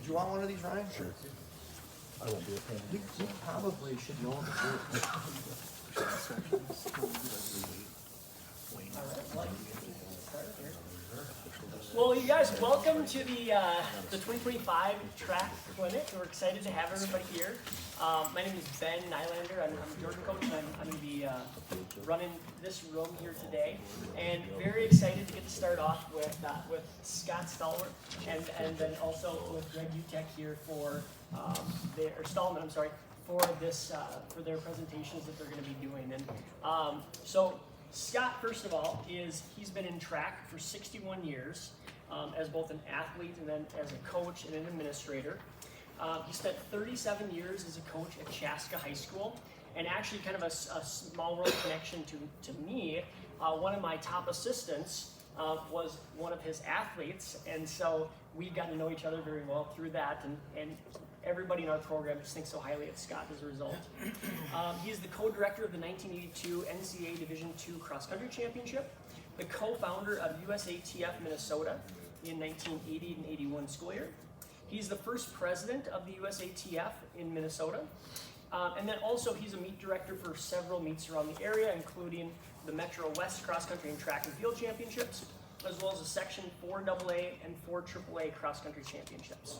you want one of these, Ryan? Sure. I won't be a pain. You probably should know them too. Well, you guys, welcome to the 2025 track clinic. We're excited to have everybody here. My name is Ben Nylander. I'm a Jordan coach, and I'm going to be running this room here today. And very excited to get to start off with Scott Stallworth, and then also with Greg Utek here for Stallman. I'm sorry, for this for their presentations that they're going to be doing. And so Scott, first of all, he's been in track for 61 years as both an athlete and then as a coach and an administrator. He spent 37 years as a coach at Chaska High School, and actually kind of a small world connection to me. One of my top assistants was one of his athletes, and so we got to know each other very well through that, and everybody in our program just thinks so highly of Scott as a result. He's the co-director of the 1982 NCAA Division II Cross Country Championship, the co-founder of USATF Minnesota in 1980 and 81 school year. He's the first president of the USATF in Minnesota. And then also he's a meet director for several meets around the area, including the Metro West Cross Country and Track and Field Championships, as well as the Section 4AA and 4 AAA Cross Country Championships.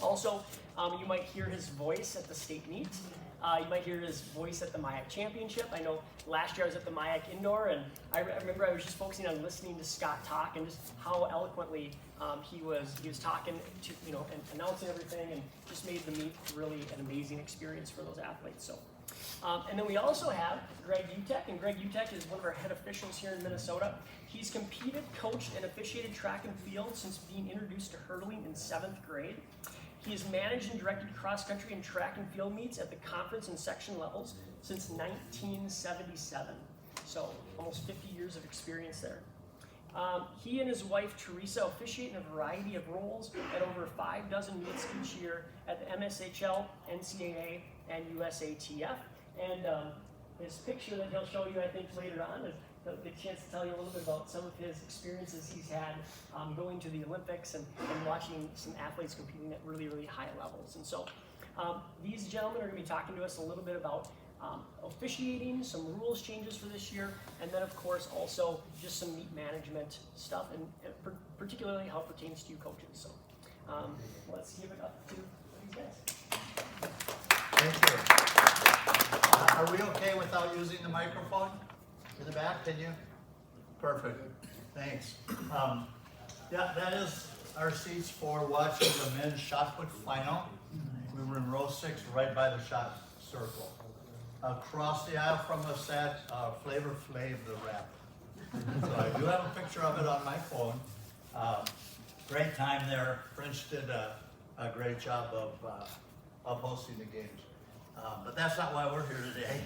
Also, you might hear his voice at the state meet. You might hear his voice at the MIAC Championship. I know last year I was at the MIAC Indoor, and I remember I was just focusing on listening to Scott talk and just how eloquently he was talking to, and announcing everything, and just made the meet really an amazing experience for those athletes. So, and then we also have Greg Utek, and Greg Utek is one of our head officials here in Minnesota. He's competed, coached, and officiated track and field since being introduced to hurdling in 7th grade. He has managed and directed cross-country and track and field meets at the conference and section levels since 1977. So almost 50 years of experience there. He and his wife, Teresa, officiate in a variety of roles at over 6 meets each year at the MSHL, NCAA, and USATF. And his picture that he'll show you, I think, later on is he'll get a chance to tell you a little bit about some of his experiences he's had going to the Olympics and watching some athletes competing at really, really high levels. And so these gentlemen are going to be talking to us a little bit about officiating, some rules changes for this year, and then of course also just some meet management stuff, and particularly how it pertains to you coaches. So let's give it up to these guys. Thank you. Are we okay without using the microphone in the back? Can you? Perfect. Thanks. Yeah, that is our seats for watching the men's shot put final. We were in row 6, right by the shot circle. Across the aisle from us sat Flavor Flav, the rapper. So I do have a picture of it on my phone. Great time there. French did a great job of hosting the games. But that's not why we're here today.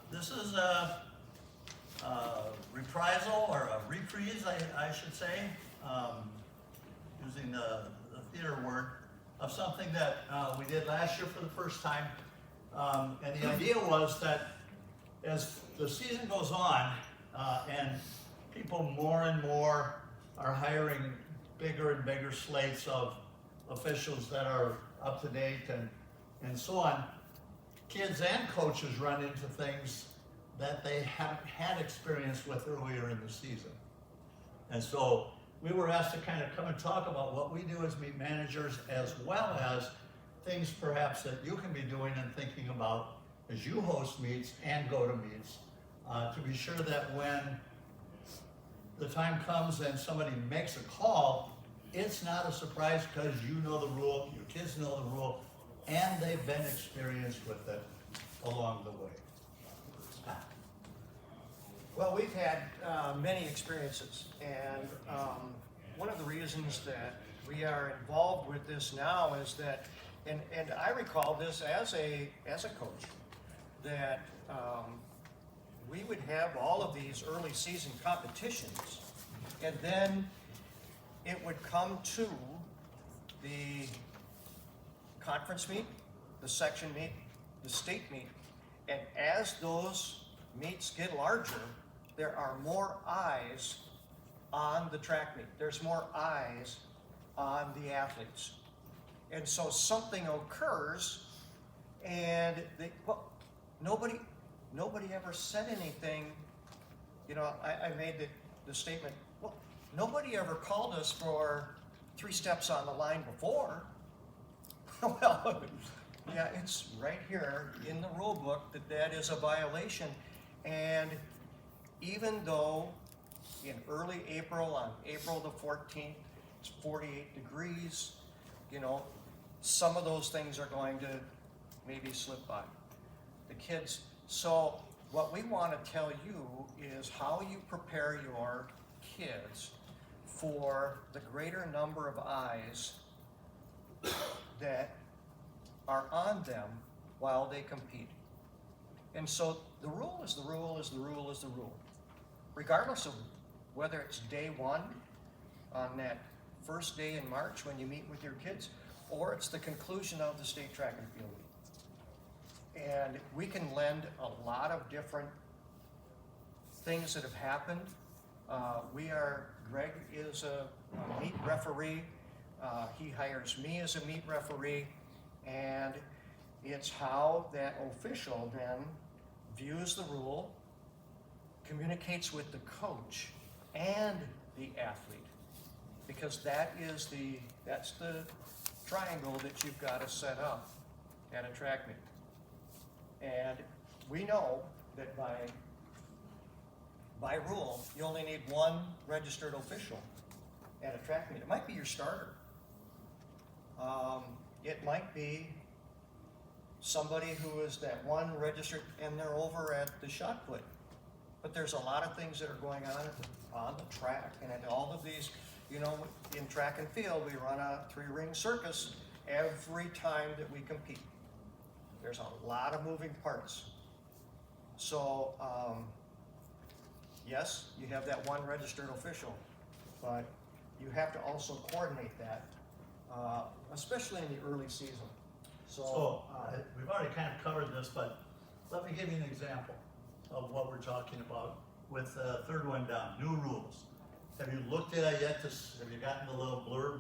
This is a reprisal, or a reprise, I should say, using the theater word, of something that we did last year for the first time. And the idea was that as the season goes on, and people more and more are hiring bigger and bigger slates of officials that are up to date and so on, kids and coaches run into things that they haven't had experience with earlier in the season. And so we were asked to kind of come and talk about what we do as meet managers, as well as things perhaps that you can be doing and thinking about as you host meets and go to meets, to be sure that when the time comes and somebody makes a call, it's not a surprise because you know the rule, your kids know the rule, and they've been experienced with it along the way. Well, we've had many experiences, and one of the reasons that we are involved with this now is that, and I recall this as a coach, that we would have all of these early season competitions, and then it would come to the conference meet, the section meet, the state meet, and as those meets get larger, there are more eyes on the track meet. There's more eyes on the athletes. And so something occurs, and nobody ever said anything. You know, I made the statement, well, nobody ever called us for 3 steps on the line before. Well, yeah, it's right here in the rule book that is a violation. And even though in early April, on April the 14th, it's 48 degrees, you know, some of those things are going to maybe slip by the kids. So what we want to tell you is how you prepare your kids for the greater number of eyes that are on them while they compete. And so the rule is the rule is the rule is the rule. Regardless of whether it's day 1 on that first day in March when you meet with your kids, or it's the conclusion of the state track and field week. And we can lend a lot of different things that have happened. Greg is a meet referee. He hires me as a meet referee, and it's how that official then views the rule, communicates with the coach and the athlete, because that's the triangle that you've got to set up at a track meet. And we know that by rule, you only need 1 registered official at a track meet. It might be your starter. It might be somebody who is that 1 registered and they're over at the shot put. But there's a lot of things that are going on the track, and at all of these, you know, in track and field, we run a 3-ring circus every time that we compete. There's a lot of moving parts. So, yes, you have that 1 registered official, but you have to also coordinate that, especially in the early season. So, we've already kind of covered this, but let me give you an example of what we're talking about with the third one down, new rules. Have you looked at it yet? Have you gotten the little blurb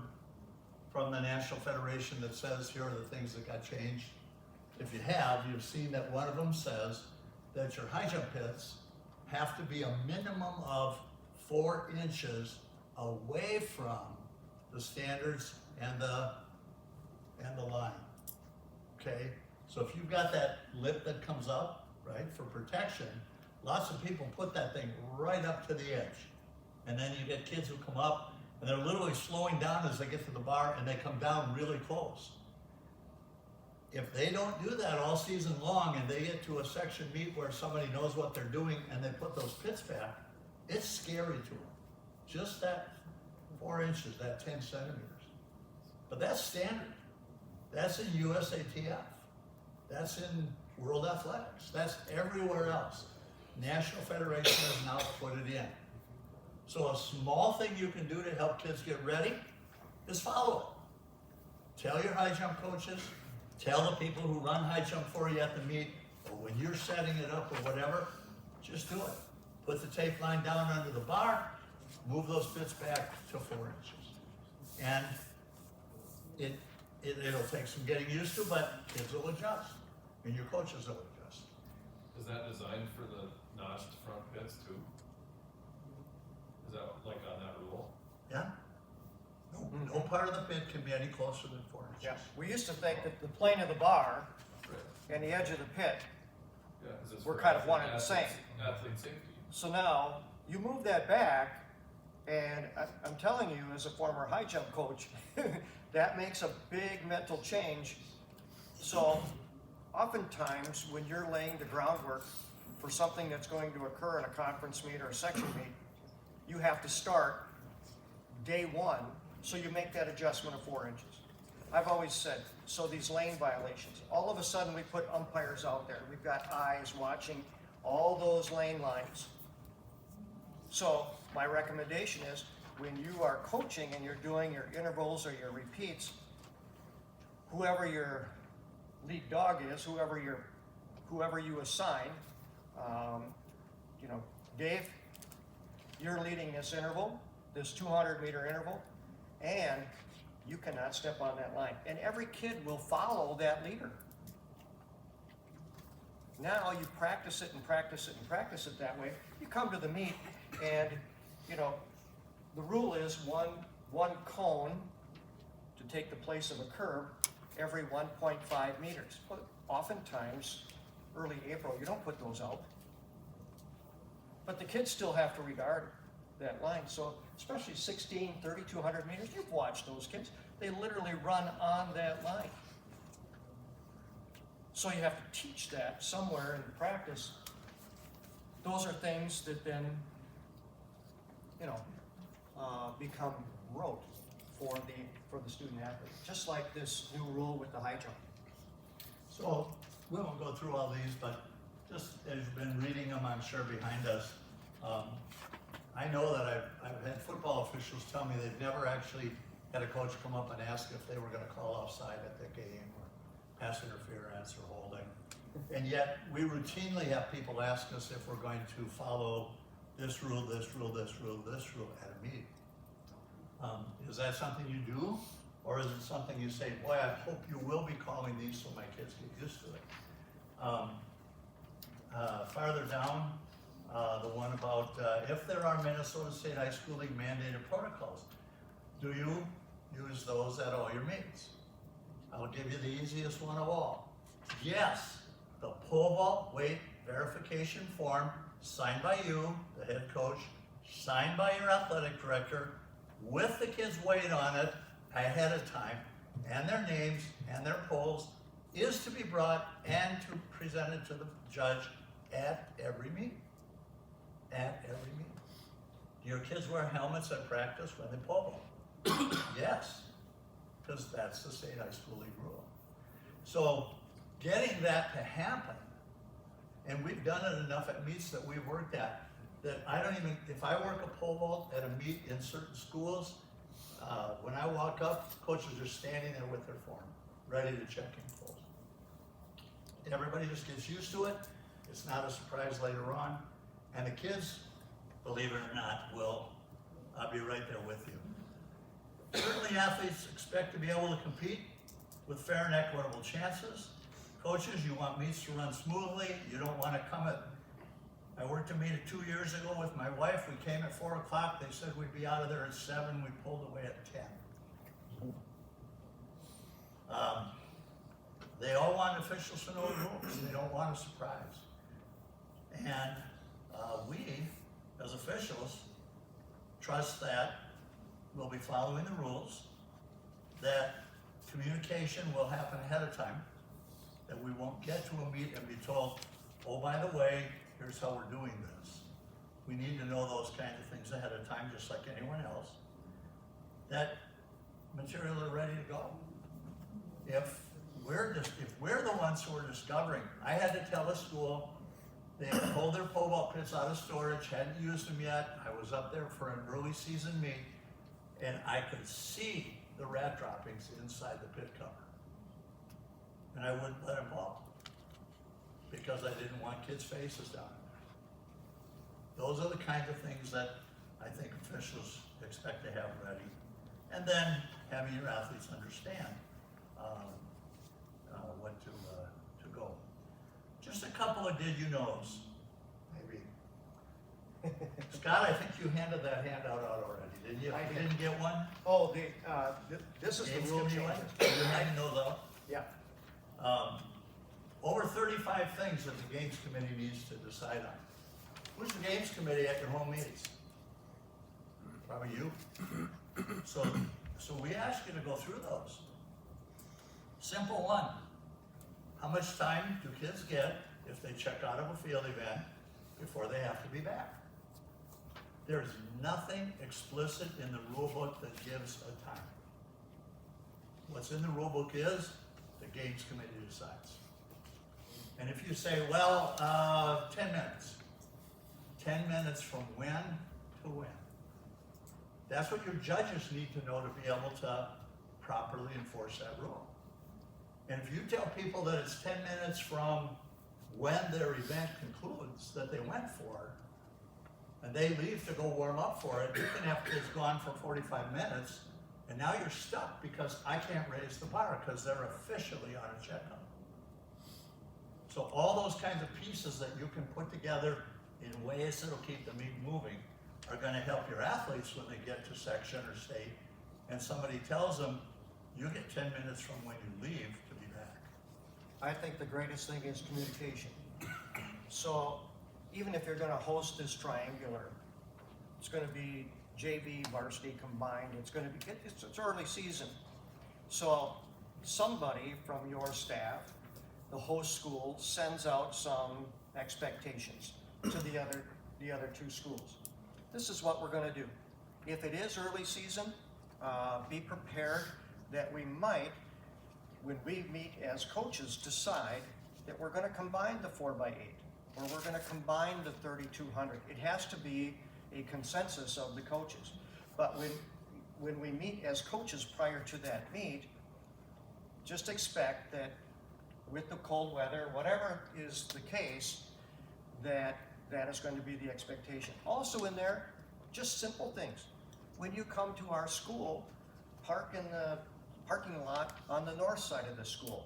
from the National Federation that says here are the things that got changed? If you have, you've seen that one of them says that your high jump pits have to be a minimum of 4 inches away from the standards and the line. Okay, so if you've got that lip that comes up, right, for protection, lots of people put that thing right up to the edge. And then you get kids who come up and they're literally slowing down as they get to the bar, and they come down really close. If they don't do that all season long and they get to a section meet where somebody knows what they're doing and they put those pits back, it's scary to them. Just that 4 inches, that 10 centimeters. But that's standard. That's in USATF. That's in World Athletics. That's everywhere else. National Federation has now put it in. So a small thing you can do to help kids get ready is follow it. Tell your high jump coaches, tell the people who run high jump for you at the meet, or when you're setting it up or whatever, just do it. Put the tape line down under the bar, move those pits back to 4 inches. And it'll take some getting used to, but kids will adjust, and your coaches will adjust. Is that designed for the notched front pits too? Is that like on that rule? Yeah? No part of the pit can be any closer than 4 inches. Yeah, we used to think that the plane of the bar Right. and the edge of the pit, Yeah, 'cause it's We're for kind of athlete- one and the same. Athlete safety. so now you move that back, and I'm telling you, as a former high jump coach, that makes a big mental change. So oftentimes when you're laying the groundwork for something that's going to occur in a conference meet or a section meet, you have to start day 1, so you make that adjustment of 4 inches. I've always said, so these lane violations, all of a sudden we put umpires out there. We've got eyes watching all those lane lines. So my recommendation is, when you are coaching and you're doing your intervals or your repeats, whoever your lead dog is, whoever you assign, Dave, you're leading this interval, this 200-meter interval, and You cannot step on that line. And every kid will follow that leader. Now you practice it and practice it and practice it that way. You come to the meet and, the rule is one cone to take the place of a curb every 1.5 meters. Well, oftentimes, early April, you don't put those out. But the kids still have to regard that line. So especially 16, 3,200 meters, you've watched those kids. They literally run on that line. So you have to teach that somewhere in practice. Those are things that then, become rote for the student athlete. Just like this new rule with the high jump. So, we won't go through all these, but just as you've been reading them, I'm sure behind us, I know that I've had football officials tell me they've never actually had a coach come up and ask if they were gonna call offside at the game, or pass interference or holding. And yet, we routinely have people ask us if we're going to follow this rule, this rule, this rule, this rule at a meeting. Is that something you do? Or is it something you say, boy, I hope you will be calling these so my kids get used to it? Farther down, the one about if there are Minnesota State High School League mandated protocols, do you use those at all your meetings? I'll give you the easiest one of all. Yes, the pole vault weight verification form signed by you, the head coach, signed by your athletic director, with the kids' weight on it ahead of time, and their names and their polls, is to be brought and to presented to the judge at every meeting. At every meeting. Do your kids wear helmets at practice when they pole vault? Yes, because that's the state high school league rule. So getting that to happen, and we've done it enough at meets that we've worked at, that I don't even, if I work a pole vault at a meet in certain schools, when I walk up, coaches are standing there with their form, ready to check in poles. Everybody just gets used to it. It's not a surprise later on. And the kids, believe it or not, will be right there with you. Certainly athletes expect to be able to compete with fair and equitable chances. Coaches, you want meets to run smoothly. You don't want to come at, I worked a meet 2 years ago with my wife. We came at 4 o'clock. They said we'd be out of there at 7. We pulled away at 10. They all want officials to know the rules. They don't want a surprise. And we, as officials, trust that we'll be following the rules, that communication will happen ahead of time, that we won't get to a meet and be told, oh, by the way, here's how we're doing this. We need to know those kinds of things ahead of time, just like anyone else. That material are ready to go. If we're the ones who are discovering, I had to tell a school, they had pulled their pole vault pits out of storage, hadn't used them yet. I was up there for an early season meet, and I could see the rat droppings inside the pit cover. And I wouldn't let them fall, because I didn't want kids' faces down in there. Those are the kinds of things that I think officials expect to have ready. And then having your athletes understand what to go. Just a couple of did you knows, maybe. Scott, I think you handed that handout out already, didn't you? I You did. didn't get one? Oh, this is the Games rule committee change. one? You're handing those out? Yeah. Over 35 things that the Games Committee needs to decide on. Who's the Games Committee at your home meetings? Probably you. So we ask you to go through those. Simple one. How much time do kids get if they check out of a field event before they have to be back? There's nothing explicit in the rule book that gives a time. What's in the rule book is the Games Committee decides. And if you say, well, 10 minutes. 10 minutes from when to when. That's what your judges need to know to be able to properly enforce that rule. And if you tell people that it's 10 minutes from when their event concludes that they went for, and they leave to go warm up for it, you can have kids gone for 45 minutes And now you're stuck because I can't raise the bar because they're officially on a checkup. So all those kinds of pieces that you can put together in ways that'll keep the meet moving are gonna help your athletes when they get to section or state, and somebody tells them, you get 10 minutes from when you leave to be back. I think the greatest thing is communication. So even if you're gonna host this triangular, it's gonna be JV, varsity combined, it's early season. So somebody from your staff, the host school, sends out some expectations to the other two schools. This is what we're gonna do. If it is early season, be prepared that we might, when we meet as coaches, decide that we're gonna combine the 4x8, or we're gonna combine the 3200. It has to be a consensus of the coaches. But when we meet as coaches prior to that meet, just expect that with the cold weather, whatever is the case, that is going to be the expectation. Also in there, just simple things. When you come to our school, park in the parking lot on the north side of the school.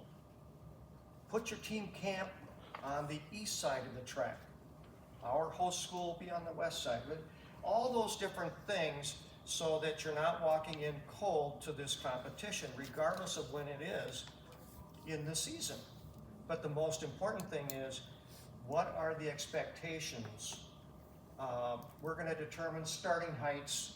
Put your team camp on the east side of the track. Our host school will be on the west side. But all those different things so that you're not walking in cold to this competition, regardless of when it is in the season. But the most important thing is, what are the expectations? We're going to determine starting heights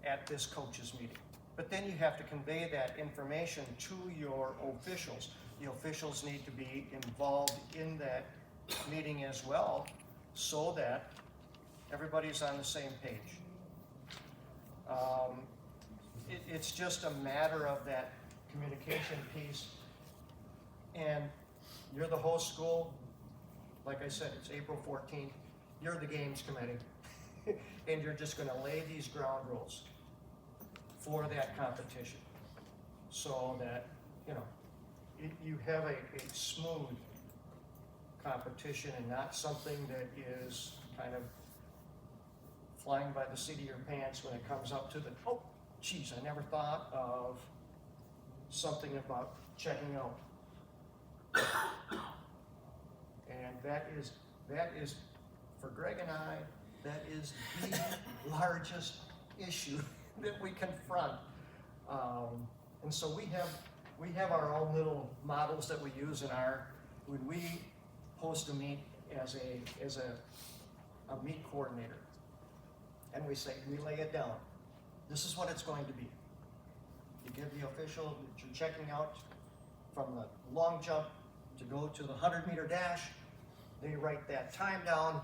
at this coaches meeting. But then you have to convey that information to your officials. The officials need to be involved in that meeting as well, so that everybody's on the same page. It's just a matter of that communication piece. And you're the host school. Like I said, it's April 14th. You're the games committee. And you're just gonna lay these ground rules for that competition, so that, you have a smooth competition and not something that is kind of flying by the seat of your pants when it comes up to the, oh, geez, I never thought of something about checking out. And that is, for Greg and I, that is the largest issue that we confront. And so we have our own little models that we use when we host a meet as a meet coordinator. And we lay it down. This is what it's going to be. You give the official that you're checking out from the long jump to go to the 100-meter dash. They write that time down,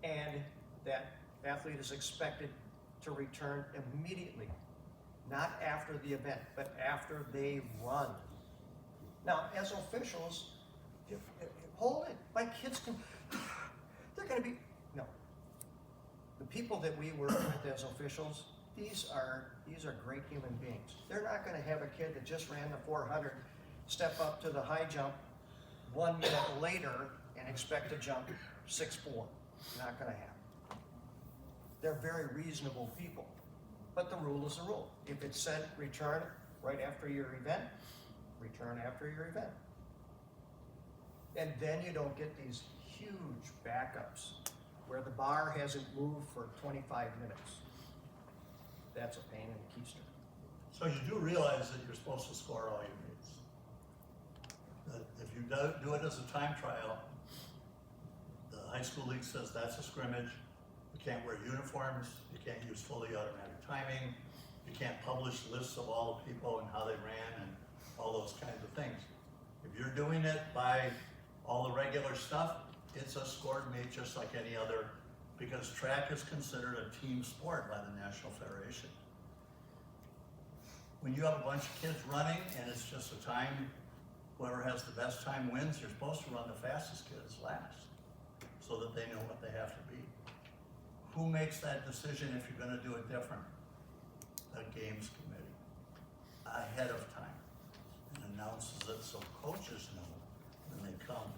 and that athlete is expected to return immediately. Not after the event, but after they run. Now, as officials, hold it. My kids they're gonna be, no. The people that we work with as officials, these are great human beings. They're not gonna have a kid that just ran the 400, step up to the high jump 1 minute later and expect to jump 6'4". Not gonna happen. They're very reasonable people. But the rule is the rule. If it said return right after your event, return after your event. And then you don't get these huge backups where the bar hasn't moved for 25 minutes. That's a pain in the keister. So you do realize that you're supposed to score all your meets. That if you do it as a time trial, the high school league says that's a scrimmage. You can't wear uniforms. You can't use fully automatic timing. You can't publish lists of all the people and how they ran and all those kinds of things. If you're doing it by all the regular stuff, it's a scored meet just like any other, because track is considered a team sport by the National Federation. When you have a bunch of kids running and it's just a time, whoever has the best time wins, you're supposed to run the fastest kids last, so that they know what they have to be. Who makes that decision if you're gonna do it different? The games committee, ahead of time, and announces it so coaches know when they come.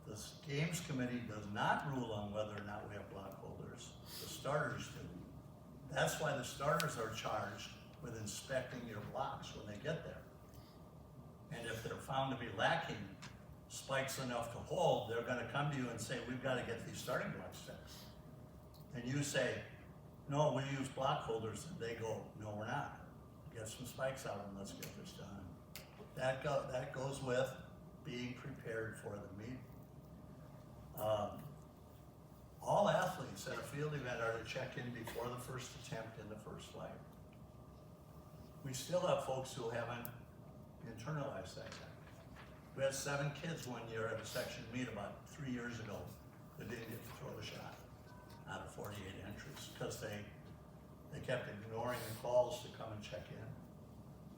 The games committee does not rule on whether or not we have block holders. The starters do. That's why the starters are charged with inspecting your blocks when they get there. And if they're found to be lacking spikes enough to hold, they're gonna come to you and say, we've gotta get these starting blocks fixed. And you say, no, we use block holders, and they go, no, we're not. Get some spikes out and let's get this done. That goes with being prepared for the meet. All athletes at a field event are to check in before the first attempt in the first flight. We still have folks who haven't internalized that yet. We had 7 kids one year at a section meet about 3 years ago that didn't get to throw the shot out of 48 entries because they kept ignoring the calls to come and check in.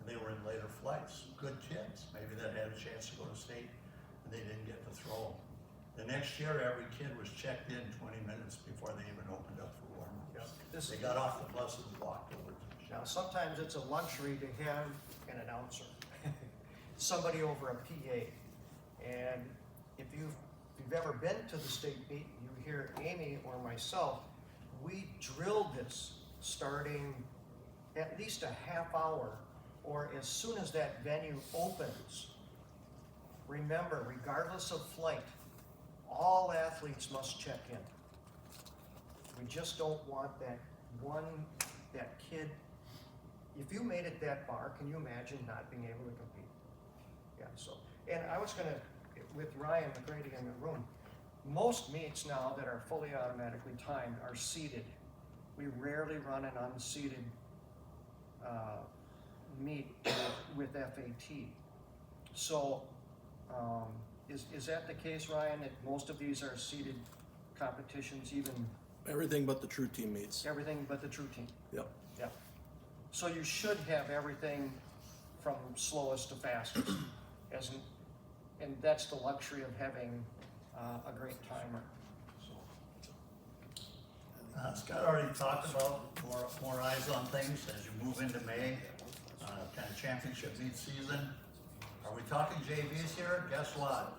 And they were in later flights. Good kids, maybe that had a chance to go to state and they didn't get to throw. The next year, every kid was checked in 20 minutes before they even opened up for warm-ups. This- They got off the bus and walked over to the Now, shot. sometimes it's a luxury to have an announcer, somebody over a PA. And if you've ever been to the state meet, you hear Amy or myself, we drilled this starting at least a half hour or as soon as that venue opens. Remember, regardless of flight, all athletes must check in. We just don't want that kid. If you made it that far, can you imagine not being able to compete? Yeah, so, and I was gonna, with Ryan McGrady in the room, most meets now that are fully automatically timed are seated. We rarely run an unseated meet with FAT. So, is that the case, Ryan, that most of these are seated competitions, even Everything but the true team meets. everything but the true team? Yep. Yeah. So you should have everything from slowest to fastest, and that's the luxury of having a great timer. Scott already talked about more eyes on things as you move into May, kind of championship meet season. Are we talking JVs here? Guess what?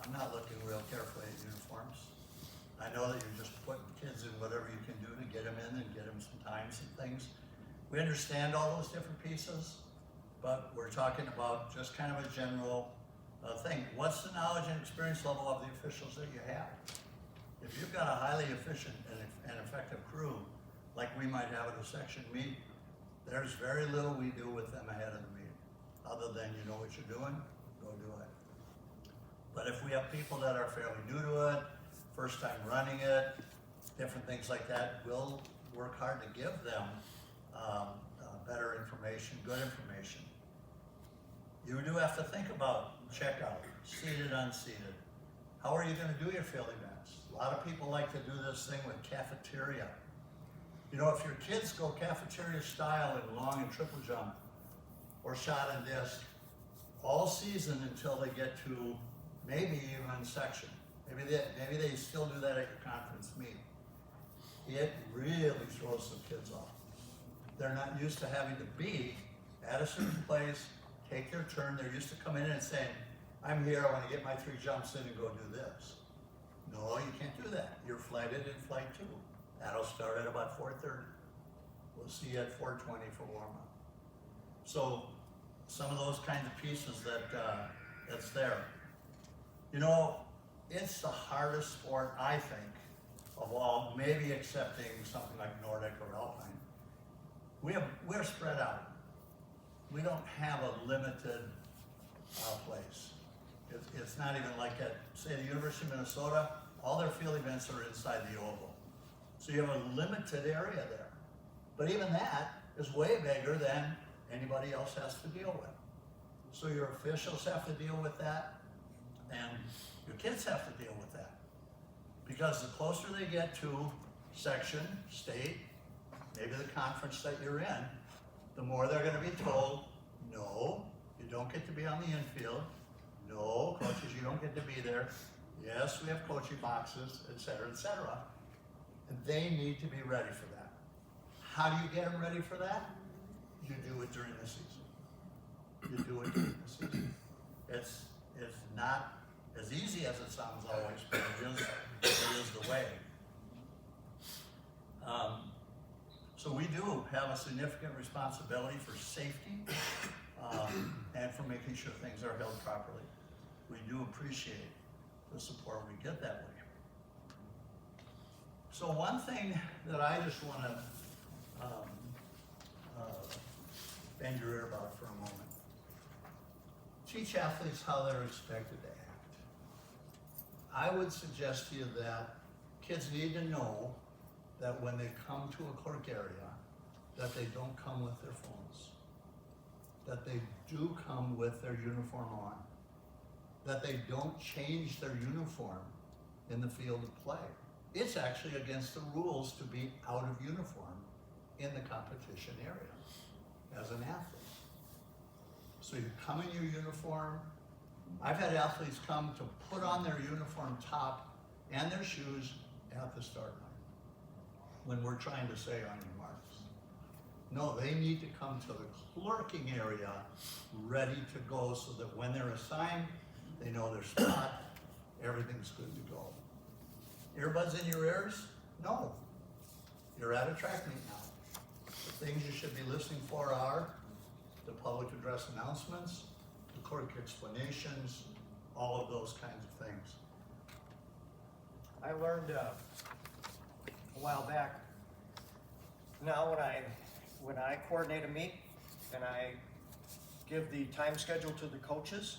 I'm not looking real carefully at uniforms. I know that you're just putting kids in whatever you can do to get them in and get them some times and things. We understand all those different pieces, but we're talking about just kind of a general thing. What's the knowledge and experience level of the officials that you have? If you've got a highly efficient and effective crew, like we might have at a section meet, there's very little we do with them ahead of the meet, other than you know what you're doing, go do it. But if we have people that are fairly new to it, first time running it, different things like that, we'll work hard to give them better information, good information. You do have to think about checkout, seated, unseated. How are you gonna do your field events? A lot of people like to do this thing with cafeteria. You know, if your kids go cafeteria style in long and triple jump, or shot and disc, all season until they get to maybe even section. Maybe they still do that at your conference meet. It really throws some kids off. They're not used to having to be at a certain place, take their turn. They're used to coming in and saying, I'm here, I want to get my 3 jumps in and go do this. No, you can't do that. You're flighted in flight 2. That'll start at about 4:30. We'll see you at 4:20 for warm-up. So some of those kinds of pieces that's there. You know, it's the hardest sport, I think, of all, maybe excepting something like Nordic or Alpine. We're spread out. We don't have a limited place. It's not even like at, say, the University of Minnesota, all their field events are inside the oval. So you have a limited area there. But even that is way bigger than anybody else has to deal with. So your officials have to deal with that, and your kids have to deal with that. Because the closer they get to section, state, maybe the conference that you're in, the more they're gonna be told, no, you don't get to be on the infield. No, coaches, you don't get to be there. Yes, we have coaching boxes, et cetera, et cetera. And they need to be ready for that. How do you get them ready for that? You do it during the season. You do it during the season. It's not as easy as it sounds always, but it is the way. So we do significant responsibility for safety and for making sure things are held properly. We do appreciate the support we get that way. So one thing that I just want to bend your ear about for a moment. Teach athletes how they're expected to act. I would suggest to you that kids need to know that when they come to a clerk area, that they don't come with their phones, that they do come with their uniform on, that they don't change their uniform in the field of play. It's actually against the rules to be out of uniform in the competition area as an athlete. So you come in your uniform. I've had athletes come to put on their uniform top and their shoes at the start line when we're trying to say on your marks. No, they need to come to the clerking area ready to go so that when they're assigned, they know their spot, everything's good to go. Earbuds in your ears? No. You're at a track meet now. The things you should be listening for are the public address announcements, the clerk explanations, all of those kinds of things. I learned a while back. Now when I coordinate a meet and I give the time schedule to the coaches,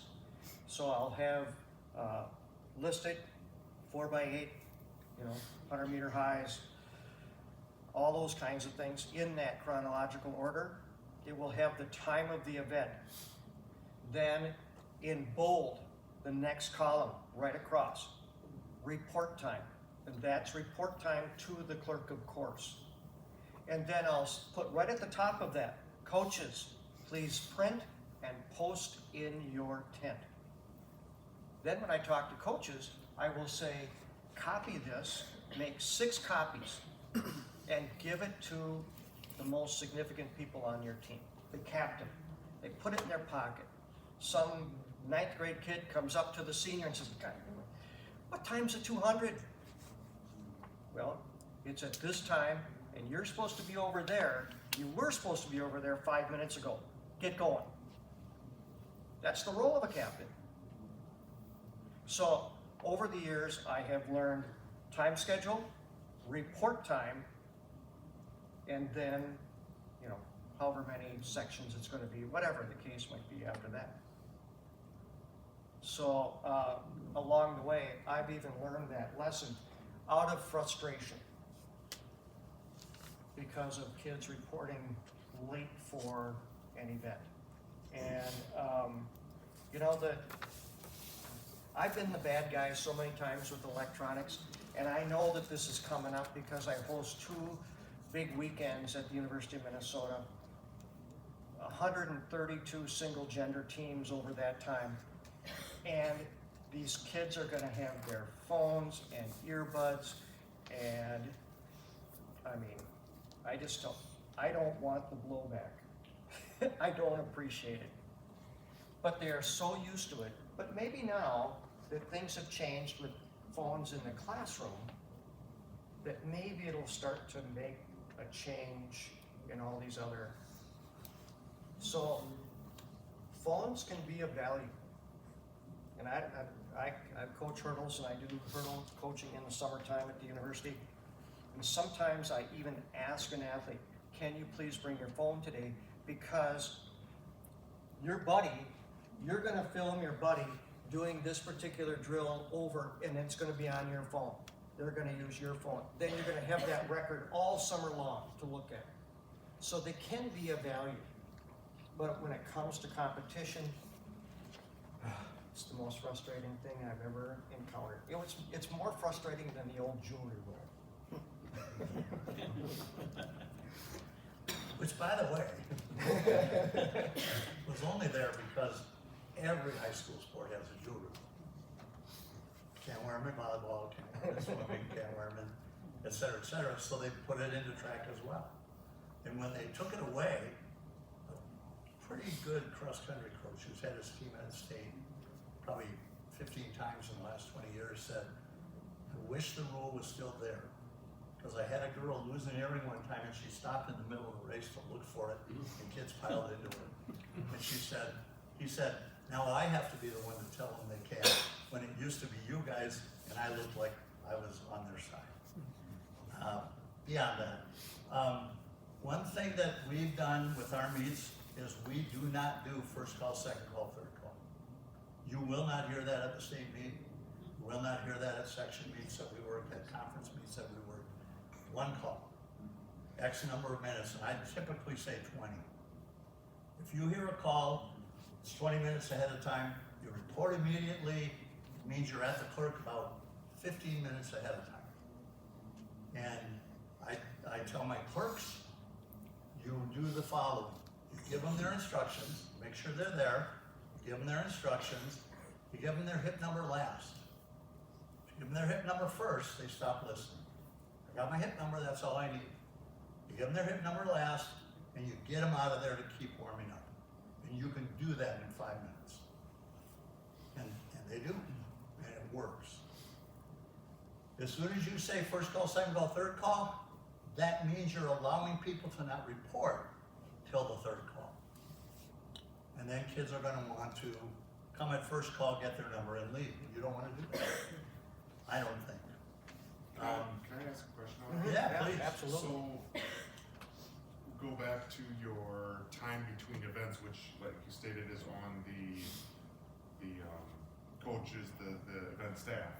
so I'll have listed 4x8, 100-meter highs, all those kinds of things in that chronological order. It will have the time of the event. Then in bold, the next column right across, report time. And that's report time to the clerk of course. And then I'll put right at the top of that, coaches, please print and post in your tent. Then when I talk to coaches, I will say, copy this, make 6 copies, and give it to the most significant people on your team. The captain. They put it in their pocket. Some 9th grade kid comes up to the senior and says, God, what time's the 200? Well, it's at this time, and you're supposed to be over there. You were supposed to be over there 5 minutes ago. Get going. That's the role of a captain. So over the years, I have learned time schedule, report time, and then, however many sections it's going to be, whatever the case might be after that. So along the way, I've even learned that lesson out of frustration because of kids reporting late for an event. And I've been the bad guy so many times with electronics, and I know that this is coming up because I host 2 big weekends at the University of Minnesota, 132 single gender teams over that time. And these kids are gonna have their phones and earbuds, and I don't want the blowback. I don't appreciate it. But they are so used to it. But maybe now that things have changed with phones in the classroom, that maybe it'll start to make a change in all these other. So phones can be of value. And I coach hurdles, and I do hurdle coaching in the summertime at the university. And sometimes I even ask an athlete, can you please bring your phone today? Because your buddy, you're gonna film your buddy doing this particular drill over, and it's gonna be on your phone. They're gonna use your phone. Then you're gonna have that record all summer long to look at. So they can be of value. But when it comes to competition, it's the most frustrating thing I've ever encountered. It's more frustrating than the old jewelry roll. Which, by the way, was only there because every high school sport has a jewelry roll. Can't wear them in volleyball, can't wear them in swimming, can't wear them in, et cetera, et cetera. So they put it into track as well. And when they took it away, a pretty good cross-country coach who's had his team at state probably 15 times in the last 20 years said, I wish the rule was still there. Because I had a girl lose an earring one time and she stopped in the middle of the race to look for it and kids piled into her. And he said, now I have to be the one to tell them they can't, when it used to be you guys and I looked like I was on their side. Beyond that, one thing that we've done with our meets is we do not do first call, second call, third call. You will not hear that at the state meet. You will not hear that at section meets that we work, at conference meets that we work. One call, X number of minutes, and I typically say 20. If you hear a call, it's 20 minutes ahead of time, you report immediately, it means you're at the clerk about 15 minutes ahead of time. And I tell my clerks, you do the following. You give them their instructions, make sure they're there, you give them their instructions, you give them their hip number last. If you give them their hip number first, they stop listening. I got my hip number, that's all I need. You give them their hip number last, and you get them out of there to keep warming up. And you can do that in 5 minutes. And they do, and it works. As soon as you say first call, second call, third call, that means you're allowing people to not report till the third call. And then kids are gonna want to come at first call, get their number and leave. You don't wanna do that. I don't think. Can I ask a question on that? Yeah, please. Absolutely. So, go back to your time between events, which, like you stated, is on the coaches, the event staff.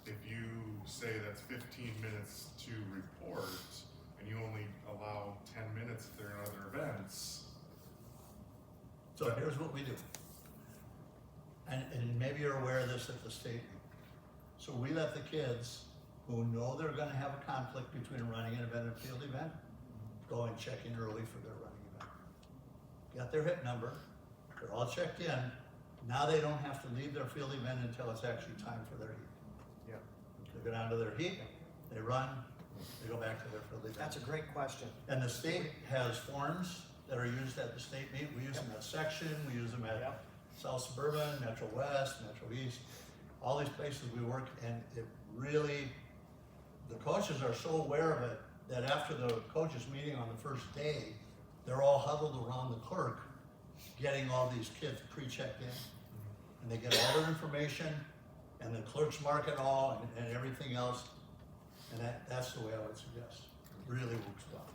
If you say that's 15 minutes to report, and you only allow 10 minutes if there are other events. So here's what we do. And maybe you're aware of this at the state. So we let the kids who know they're gonna have a conflict between a running event and a field event, go and check in early for their running event. Got their hip number, they're all checked in. Now they don't have to leave their field event until it's actually time for their heat. Yeah. They go down to their heat, they run, they go back to their field event. That's a great question. And the state has forms that are used at the state meet. We use them at section, we use them at Yep. South Suburban, Metro West, Metro East, all these places we work, and it really, the coaches are so aware of it that after the coaches meeting on the first day, they're all huddled around the clerk, getting all these kids pre-checked in. And they get all their information, and the clerks mark it all and everything else. And that's the way I would suggest. It really works well.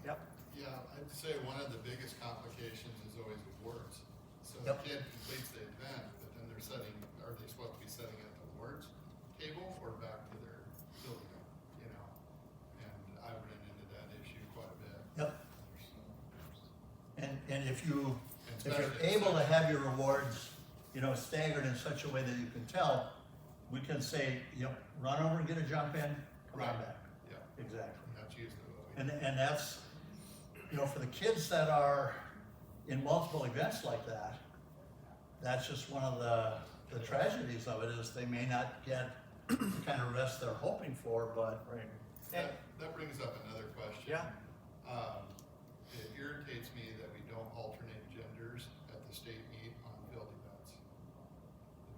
Yep. Yeah, I'd say one of the biggest complications is always with words. So Yep. the kid completes the event, but then they're setting, are they supposed to be setting at the words table or back to their building, you know? And I ran into that issue quite a bit. Yep. And if you're especially able to have your rewards, you know, staggered in such a way that you can tell, we can say, yep, run over and get a jump in, come on Right. back. Yeah, Exactly. that's usually what we do. And that's, you know, for the kids that are in multiple events like that, that's just one of the tragedies of it, is they may not get the kind of rest they're hoping for, but. Right. And, That brings up another question. yeah, It irritates me that we don't alternate genders at the state meet on field events.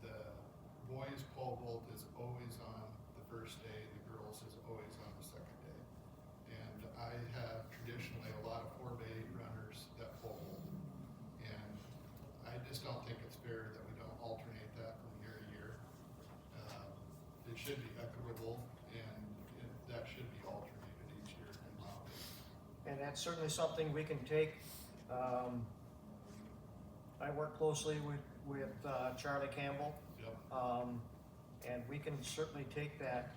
The boys pole vault is always on the first day, the girls is always on the second day. And I have traditionally a lot of 4x8 runners that pole vault. And I just don't think it's fair that we don't alternate that from year to year. It should be equitable, and that should be alternated each year in my opinion. and that's certainly something we can take. I work closely with Charlie Campbell, Yep. and we can certainly take that.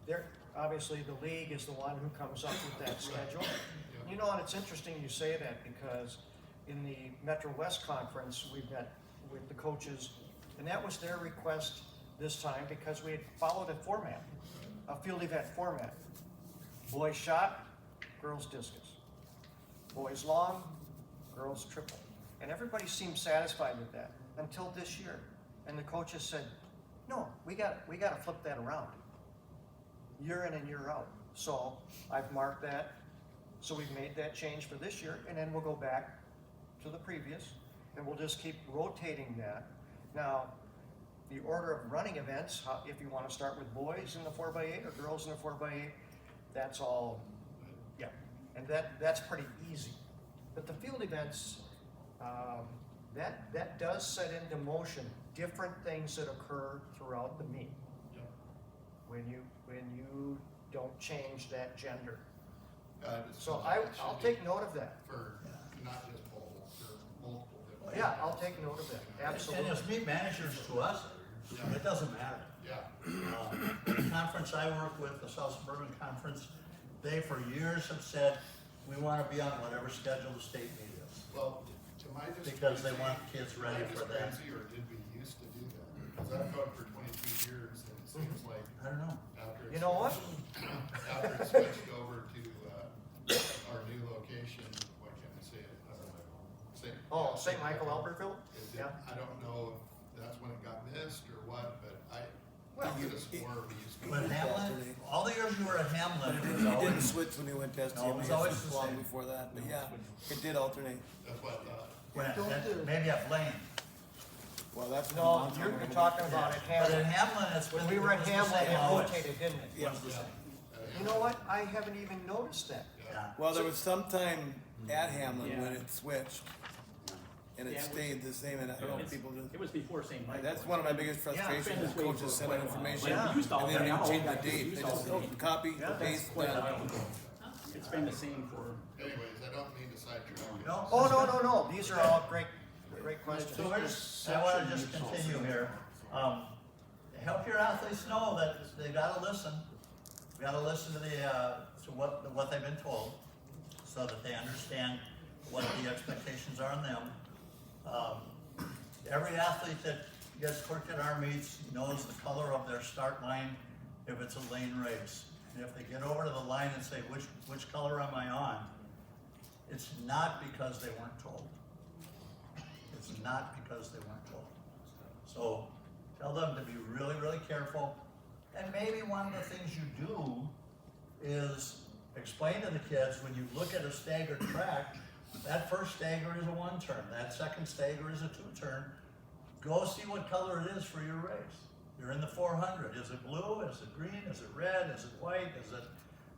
There, obviously, the league is the one who comes up with that schedule. Yep. You know, and it's interesting you say that, because in the Metro West Conference, we've met with the coaches, and that was their request this time, because we had followed a format, a field event format. Boys shot, girls discus. Boys long, girls triple. And everybody seemed satisfied with that until this year. And the coaches said, no, we gotta flip that around. Year in and year out. So I've marked that. So we've made that change for this year, and then we'll go back to the previous, and we'll just keep rotating that. Now, the order of running events, if you wanna start with boys in the 4x8 or girls in the 4x8, that's all, yeah, and that's pretty easy. But the field events, that does set into motion different things that occur throughout the meet. Yep. When you don't change that gender. It's So something that I'll should be take note of that. For not just pole vault, for multiple different. Yeah, I'll take note of that, And absolutely. as meet managers to us, it doesn't matter. Yeah, The conference I work with, the South Suburban Conference, they for years have said, we want to be on whatever schedule the state meet is. well, to my just. Because they want kids ready for that. Crazy, or did we used to do that? Because I've coached for 22 years and it seems like I don't know. after. You know what? After it switched over to, our new location, what can I say? St. Michael Albertville? Is it- Yeah. I don't know if that's when it got missed or what, but I could have swore we used to. But Hamlin, all the years you were at Hamlin, it was It didn't always, switch when you went to No, it was STMA, always it the was long same. before that, but yeah, it did alternate. That's what I thought. maybe at Blaine. Well, that's. No, you're talking about it, But in Hamlin. Hamlin, it's been. When we were at it was the Hamlin, same it always. rotated, didn't it? Yeah. You know what? I haven't even noticed that. Yeah. Well, there was some time at Hamlin when it switched, and it Yeah, stayed the same, and I don't know if people just, It was before St. Michael. that's one of my biggest frustrations, been is this way coaches for send out quite a while. information, Yeah. We used to and then alternate. they I'm change old the guy, date, we they used to just alternate. copy, Yeah. paste, Quite a done. while ago. It's been the same for. Anyways, I don't mean to sidetrack. you. No. Oh, no, these are all great questions. So we're just, I wanna just continue here. Help your athletes know that they gotta listen. We gotta listen to to what they've been told, so that they understand what the expectations are on them. Every athlete that gets worked at our meets knows the color of their start line if it's a lane race. And if they get over to the line and say, which color am I on? It's not because they weren't told. It's not because they weren't told. So tell them to be really, really careful. And maybe one of the things you do is explain to the kids, when you look at a staggered track, that first stagger is a 1-turn, that second stagger is a 2-turn. Go see what color it is for your race. You're in the 400. Is it blue? Is it green? Is it red? Is it white? Is it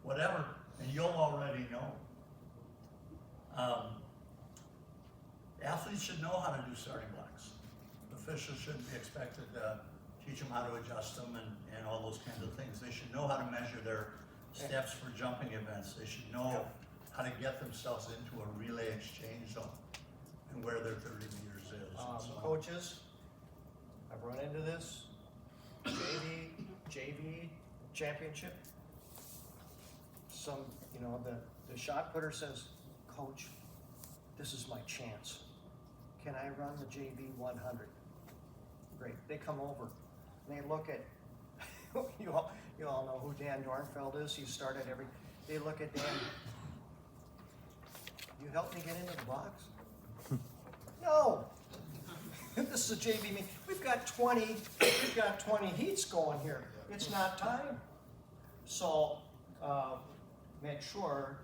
whatever? And you'll already know. Athletes should know how to do starting blocks. Officials shouldn't be expected to teach them how to adjust them and all those kinds of things. They should know how to measure their steps for jumping events. They should know how to get themselves into a relay exchange zone and where their 30 meters is. and so on. Coaches, I've run into this, JV championship. The shot putter says, Coach, this is my chance. Can I run the JV 100? Great, they come over and they look at, you all know who Dan Dornfeld is, he started they look at Dan. You help me get into the box? No. This is a JV meet. We've got 20 heats going here. It's not time. So, make sure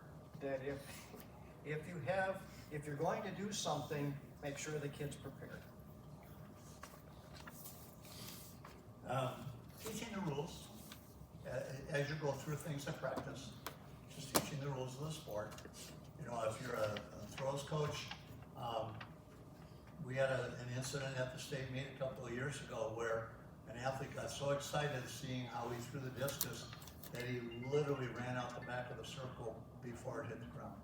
that if you're going to do something, make sure the kid's prepared. Teaching the rules as you go through things in practice, just teaching the rules of the sport. You know, if you're a throws coach, we had an incident at the state meet a couple of years ago where an athlete got so excited seeing how he threw the discus that he literally ran out the back of the circle before it hit the ground.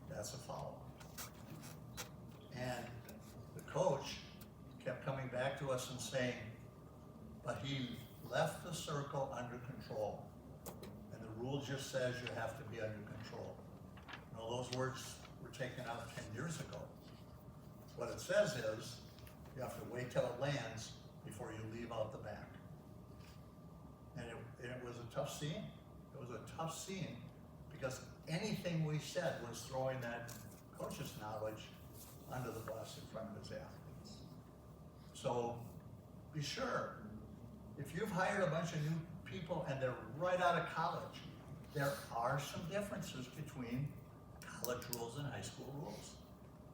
That's a foul. And the coach kept coming back to us and saying, but he left the circle under control. And the rule just says you have to be under control. Now, those words were taken out 10 years ago. What it says is you have to wait till it lands before you leave out the back. And it was a tough scene. It was a tough scene because anything we said was throwing that coach's knowledge under the bus in front of his athletes. So be sure, if you've hired a bunch of new people and they're right out of college, there are some differences between college rules and high school rules.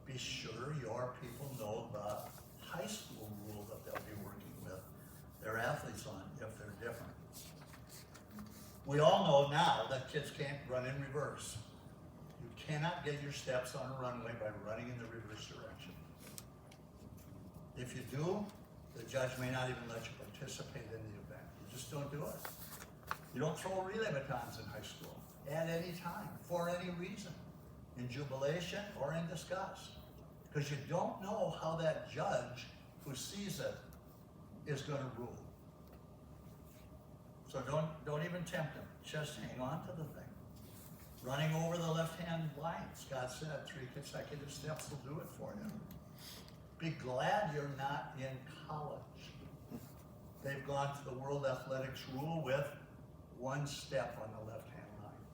Be sure your people know the high school rule that they'll be working with their athletes on if they're different. We all know now that kids can't run in reverse. You cannot get your steps on a runway by running in the reverse direction. If you do, the judge may not even let you participate in the event. You just don't do it. You don't throw relay batons in high school at any time, for any reason, in jubilation or in disgust. Because you don't know how that judge who sees it is gonna rule. So don't even tempt him, just hang on to the thing. Running over the left-hand line, Scott said, 3 consecutive steps will do it for you. Be glad you're not in college. They've gone to the World Athletics rule with 1 step on the left-hand line.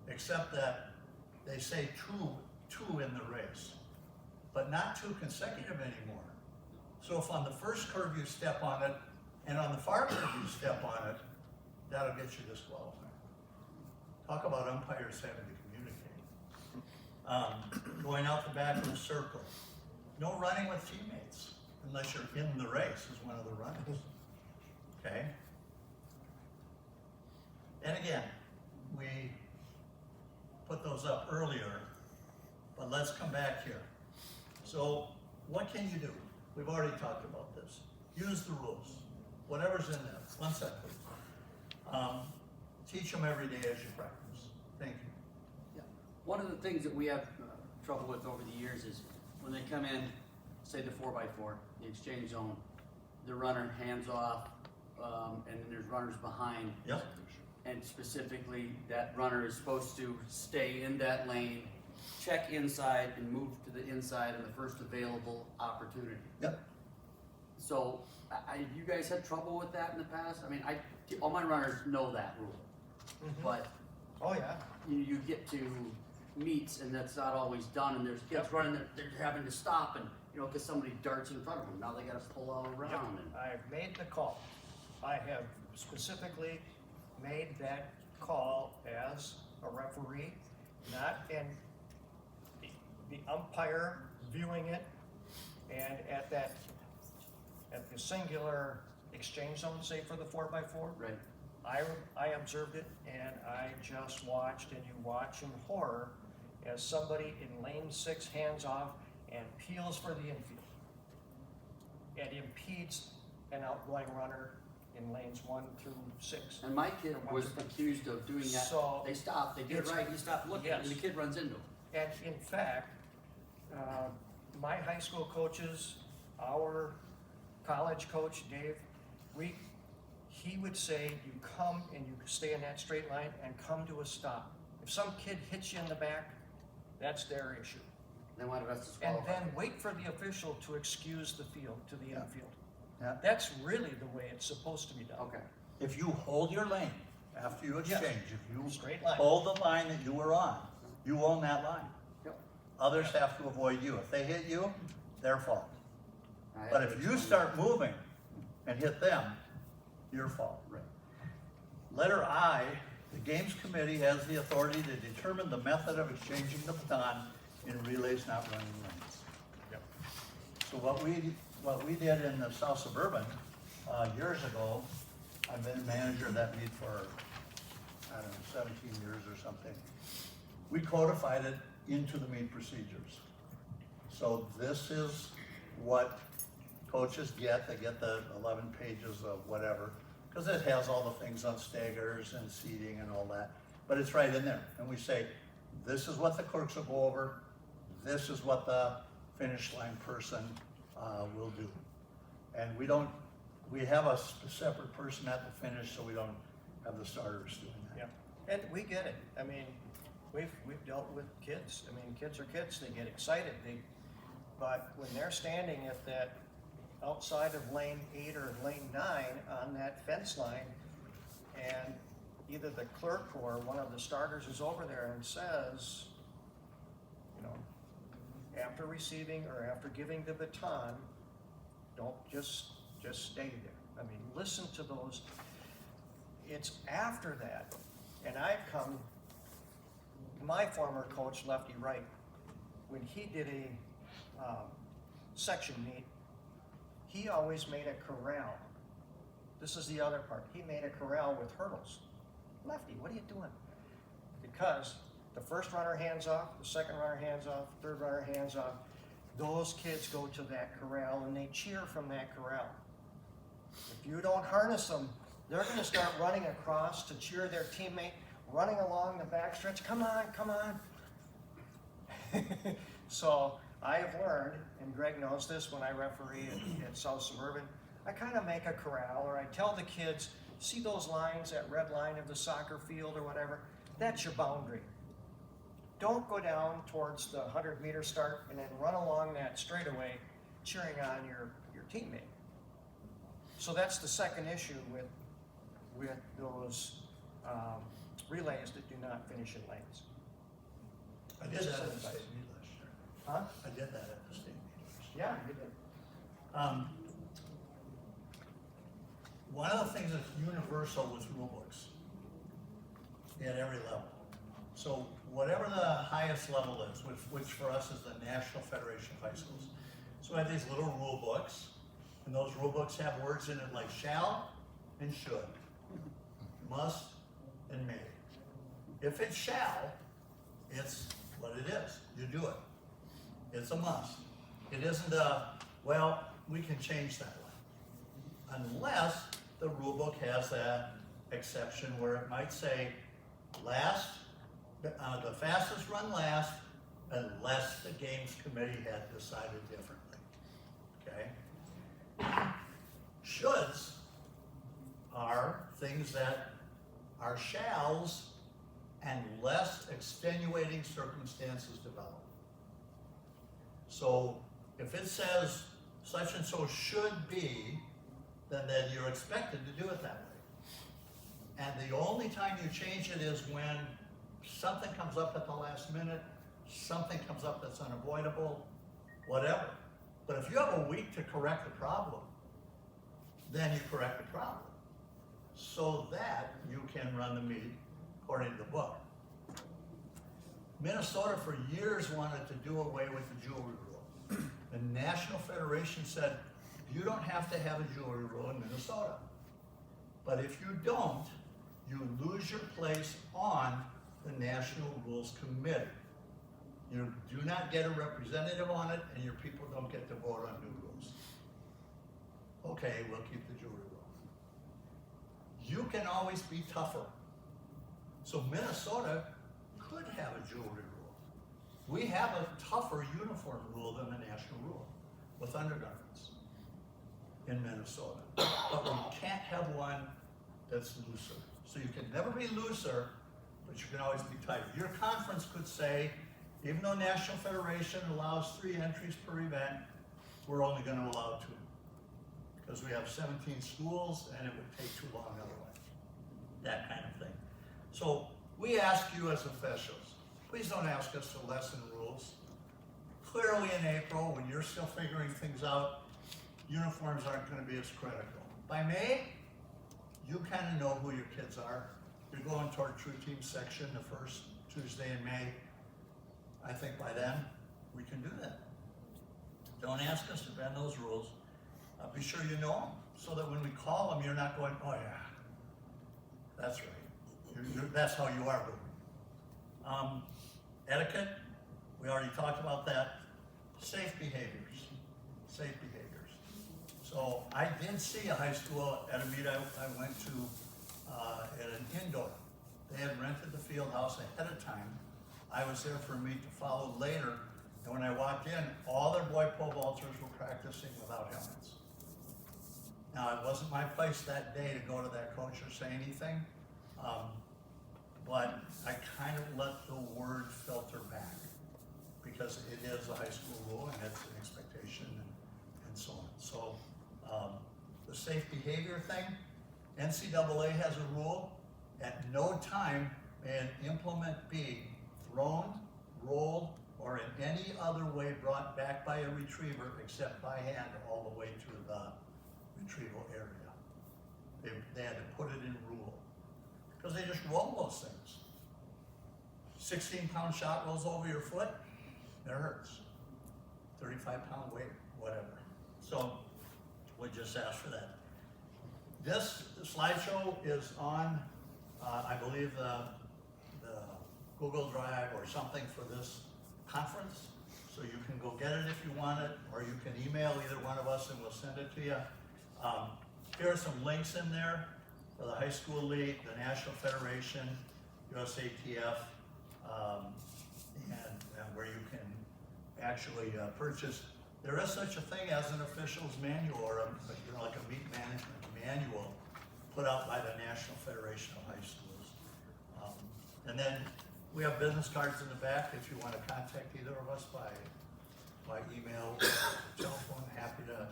Except that they say two in the race, but not 2 consecutive anymore. So if on the first curve you step on it, and on the far curve you step on it, that'll get you disqualified. Talk about umpires having to communicate. Going out the back of the circle. No running with teammates, unless you're in the race as one of the runners. Okay? And again, we put those up earlier, but let's come back here. So what can you do? We've already talked about this. Use the rules, whatever's in there. 1 second, please. Teach them every day as you practice. Thank you. Yeah. One of the things that we have trouble with over the years is when they come in, say the 4x4, the exchange zone, the runner hands off, and then there's runners behind. Yep. And specifically, that runner is supposed to stay in that lane, check inside, and move to the inside in the first available opportunity. Yep. So, you guys had trouble with that in the past? I mean, all my runners know that rule, but Oh, yeah. you get to meets and that's not always done, and there's kids running, they're having to stop, and because somebody darts in front of them, now they gotta pull all around. And I've made the call. I have specifically made that call as a referee, not in the umpire viewing it, and at the singular exchange zone, say for the 4x4. right. I observed it, and I just watched, and you watch in horror as somebody in lane 6 hands off and peels for the infield. And impedes an outgoing runner in lanes 1 through 6. And my kid was accused of doing that. So, They stopped, they did it it's- right, he stopped looking, and the yes. kid runs into him. And in fact, my high school coaches, our college coach, Dave, he would say, you come and you stay in that straight line and come to a stop. If some kid hits you in the back, that's their issue. They wanted us to And disqualify. then wait for the official to excuse the field to the Yeah. infield. Yeah. That's really the way it's supposed to be done. Okay, If you hold your lane after you Yes. exchange, if you Straight line. hold the line that you were on, you own that line. yep. Others have to avoid you. If they hit you, their fault. I had But to if you explain start moving and hit them, your fault. Right. Letter I, the games committee has the authority to determine the method of exchanging the baton in relays not running lanes. Yep. So what we did in the South Suburban, years ago, I've been manager of that meet for, 17 years or something. We codified it into the meet procedures. So this is what coaches get. They get the 11 pages of whatever, because it has all the things on staggers and seating and all that. But it's right in there. And we say, this is what the clerks will go over. This is what the finish line person will do. And we have a separate person at the finish, so we don't have the starters doing that. Yeah, and we get it. I mean, we've dealt with kids. I mean, kids are kids. They get excited. But when they're standing at that outside of lane 8 or lane 9 on that fence line, and either the clerk or one of the starters is over there and says, after receiving or after giving the baton, don't just stay there. I mean, listen to those. It's after that, and I've come, my former coach, Lefty Wright, when he did a section meet, he always made a corral. This is the other part. He made a corral with hurdles. Lefty, what are you doing? Because the first runner hands off, the second runner hands off, third runner hands off. Those kids go to that corral and they cheer from that corral. If you don't harness them, they're going to start running across to cheer their teammate, running along the backstretch. Come on, come on. So I have learned, and Greg knows this when I referee at South Suburban, I kind of make a corral, or I tell the kids, see those lines, that red line of the soccer field or whatever? That's your boundary. Don't go down towards the 100-meter start and then run along that straightaway cheering on your teammate. So that's the second issue with those relays that do not finish in lanes. I did that at the state meet last year. Huh? I did that at the state meet last year. Yeah, you did. One of the things that's universal was rule books at every level. So whatever the highest level is, which for us is the National Federation of High Schools. So we have these little rule books, and those rule books have words in it like shall and should, must and may. If it's shall, it's what it is. You do it. It's a must. It isn't a, well, we can change that one. Unless the rule book has that exception where it might say last, the fastest run last, unless the games committee had decided differently. Okay? Shoulds are things that are shalls unless extenuating circumstances develop. So if it says such and so should be, then you're expected to do it that way. And the only time you change it is when something comes up at the last minute, something comes up that's unavoidable, whatever. But if you have a week to correct the problem, then you correct the problem so that you can run the meet according to the book. Minnesota for years wanted to do away with the jewelry rule. The National Federation said, you don't have to have a jewelry rule in Minnesota. But if you don't, you lose your place on the National Rules Committee. You do not get a representative on it, and your people don't get to vote on new rules. Okay, we'll keep the jewelry rule. You can always be tougher. So Minnesota could have a jewelry rule. We have a tougher uniform rule than the national rule with undergarments in Minnesota. But we can't have one that's looser. So you can never be looser, but you can always be tighter. Your conference could say, even though National Federation allows 3 entries per event, we're only going to allow 2. Because we have 17 schools and it would take too long otherwise. That kind of thing. So we ask you as officials, please don't ask us to lessen rules. Clearly in April, when you're still figuring things out, uniforms aren't going to be as critical. By May, you kind of know who your kids are. You're going toward True Team section the first Tuesday in May. I think by then, we can do that. Don't ask us to bend those rules. Be sure you know them, so that when we call them, you're not going, oh yeah, that's right. That's how you are doing. Etiquette, we already talked about that. Safe behaviors. Safe behaviors. So I did see a high school at a meet I went to at an indoor. They had rented the field house ahead of time. I was there for a meet to follow later, and when I walked in, all their boy pole vaulters were practicing without helmets. Now, it wasn't my place that day to go to that coach or say anything, but I kind of let the word filter back because it is a high school rule and it's an expectation and so on. So the safe behavior thing, NCAA has a rule, at no time may an implement be thrown, rolled, or in any other way brought back by a retriever except by hand all the way to the retrieval area. They had to put it in rule because they just roll those things. 16-pound shot rolls over your foot, it hurts. 35-pound weight whatever. So we just ask for that. This slideshow is on, I believe, the Google Drive or something for this conference. So you can go get it if you want it, or you can email either one of us and we'll send it to you. Here are some links in there for the High School League, the National Federation, USATF, and where you can actually purchase. There is such a thing as an official's manual, or like a meet management manual put out by the National Federation of High Schools. And then we have business cards in the back if you want to contact either of us by email or telephone. Happy to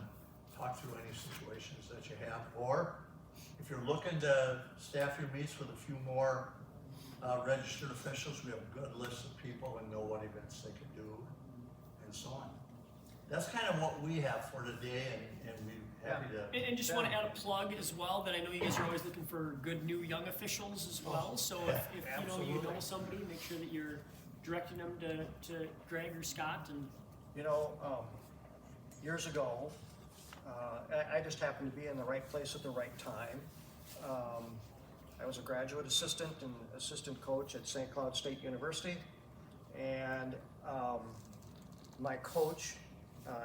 talk through any situations that you have. Or if you're looking to staff your meets with a few more registered officials, we have a good list of people and know what events they can do and so on. That's kind of what we have for today, and we're happy to. And just want to add a plug as well, that I know you guys are always looking for good new young officials as well. So if you know somebody, make sure that you're directing them to Greg or Scott. And Years ago, I just happened to be in the right place at the right time. I was a graduate assistant and assistant coach at St. Cloud State University, and my coach,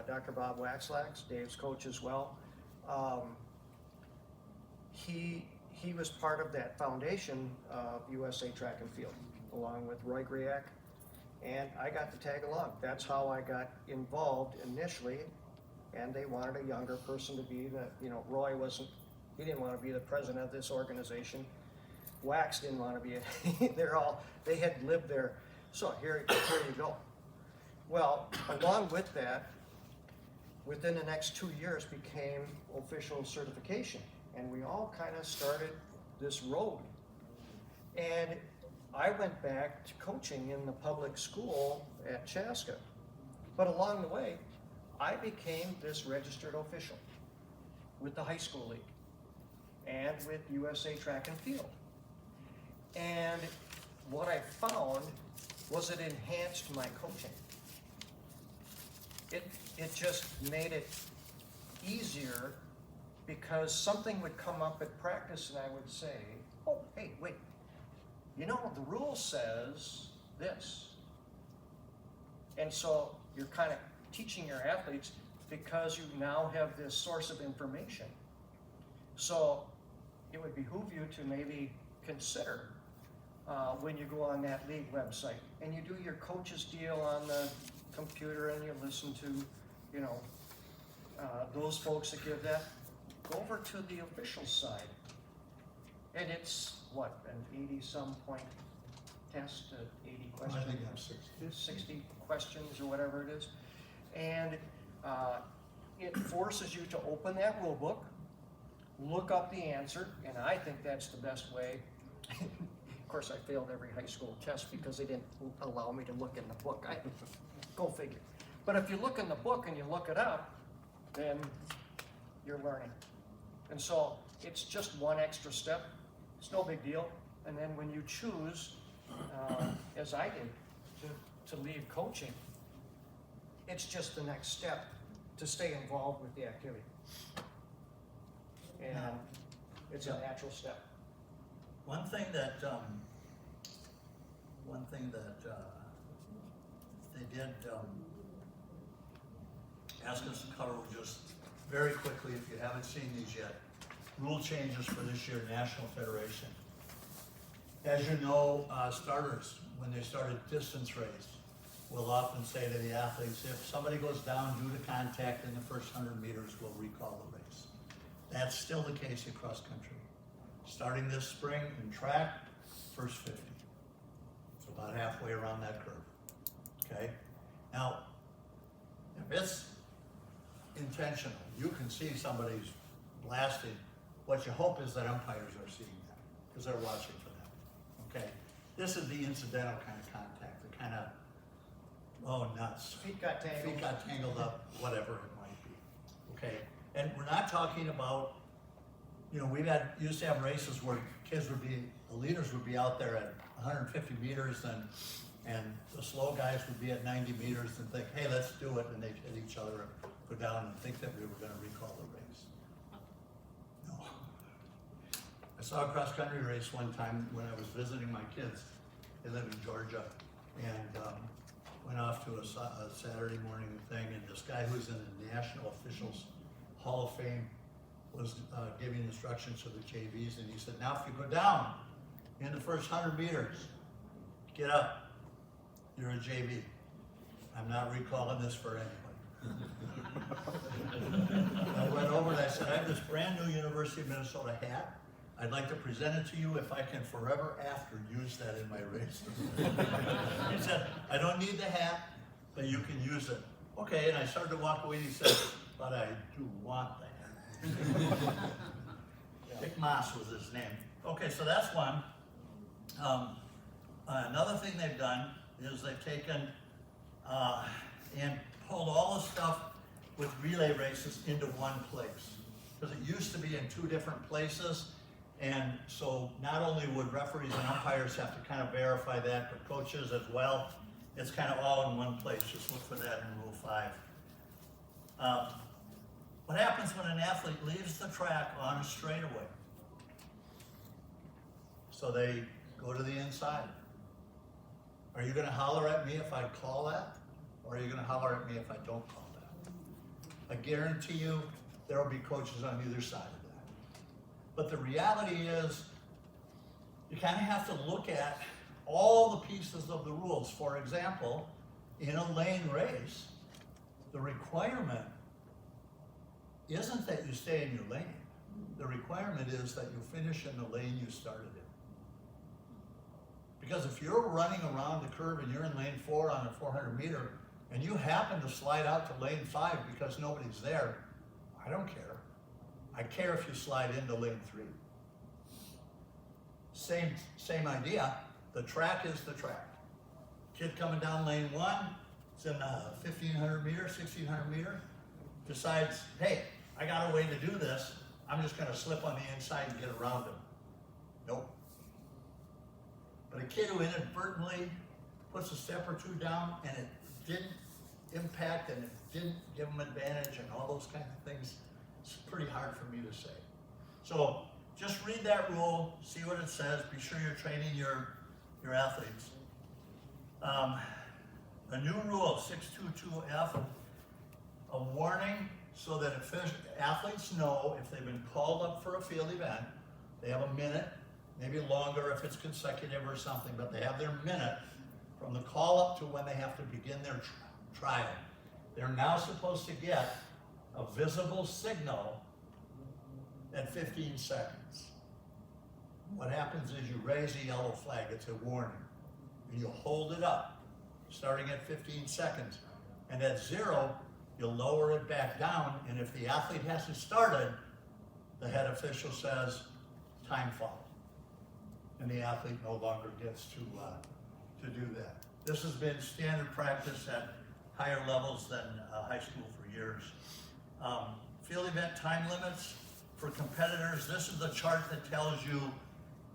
Dr. Bob Waxlax, Dave's coach as well, he was part of that foundation of USA Track and Field, along with Roy Griak, and I got to tag along. That's how I got involved initially, and they wanted a younger person to be Roy he didn't want to be the president of this organization. Wax didn't want to be it. They had lived there. So here you go. Well, along with that, within the next 2 years became official certification, and we all kind of started this road. And I went back to coaching in the public school at Chaska, but along the way, I became this registered official with the high school league and with USA Track and Field. And what I found was it enhanced my coaching. It just made it easier, because something would come up at practice and I would say, oh, hey, wait, the rule says this. And so you're kind of teaching your athletes because you now have this source of information. So it would behoove you to maybe consider when you go on that league website and you do your coach's deal on the computer and you listen to, those folks that give that, go over to the official side. And it's an 80-some point test, 80 questions. I think I'm 60. 60 questions or whatever it is. And it forces you to open that rule book, look up the answer, and I think that's the best way. Of course, I failed every high school test because they didn't allow me to look in the book. Go figure. But if you look in the book and you look it up, then you're learning. And so it's just one extra step. It's no big deal. And then when you choose, as I did, to leave coaching, it's just the next step to stay involved with the activity. And it's a natural step. One thing that they did ask us to cover just very quickly, if you haven't seen these yet, rule changes for this year, National Federation. As you know, starters, when they started distance race, will often say to the athletes, if somebody goes down due to contact in the first 100 meters, we'll recall the race. That's still the case in cross country. Starting this spring in track, first 50. It's about halfway around that curve. Okay? Now, if it's intentional, you can see somebody's blasting. What you hope is that umpires are seeing that, because they're watching for that. Okay? This is the incidental kind of contact, the kind of, oh, nuts. Feet got tangled. Feet got tangled up, whatever it might be. Okay? And we're not talking about, we used to have races where the leaders would be out there at 150 meters and the slow guys would be at 90 meters and think, hey, let's do it, and they'd hit each other go down and think that we were gonna recall the race. No. I saw a cross-country race one time when I was visiting my kids. They live in Georgia, and went off to a Saturday morning thing, and this guy who's in the National Officials Hall of Fame was giving instructions to the JVs, and he said, now if you go down in the first 100 meters, get up, you're a JV. I'm not recalling this for anybody. I went over and I said, I have this brand new University of Minnesota hat. I'd like to present it to you if I can forever after use that in my race. He said, I don't need the hat, but you can use it. Okay, and I started to walk away and he said, but I do want the hat. Dick Moss was his name. Okay, so that's one. Another thing they've done is they've taken and pulled all the stuff with relay races into one place. Because it used to be in two different places. And so not only would referees and umpires have to kind of verify that, but coaches as well. It's kind of all in one place. Just look for that in Rule 5. What happens when an athlete leaves the track on a straightaway? So they go to the inside. Are you going to holler at me if I call that? Or are you going to holler at me if I don't call that? I guarantee you there will be coaches on either side of that. But the reality is, you kind of have to look at all the pieces of the rules. For example, in a lane race, the requirement isn't that you stay in your lane. The requirement is that you finish in the lane you started in. Because if you're running around the curve and you're in lane 4 on a 400 meter, and you happen to slide out to lane 5 because nobody's there, I don't care. I care if you slide into lane 3. Same idea. The track is the track. Kid coming down lane 1, it's in 1500 meter, 1600 meter, decides, hey, I got a way to do this. I'm just going to slip on the inside and get around him. Nope. But a kid who inadvertently puts a step or two down and it didn't impact and it didn't give him advantage and all those kinds of things, it's pretty hard for me to say. So just read that rule, see what it says, be sure you're training your athletes. A new rule, 622F, a warning so that athletes know if they've been called up for a field event, they have a minute, maybe longer if it's consecutive or something, but they have their minute from the call up to when they have to begin their trial. They're now supposed to get a visible signal at 15 seconds. What happens is you raise a yellow flag, it's a warning, and you hold it up, starting at 15 seconds. And at 0, you lower it back down, and if the athlete hasn't started, the head official says, time foul. And the athlete no longer gets to do that. This has been standard practice at higher levels than high school for years. Field event time limits for competitors. This is the chart that tells you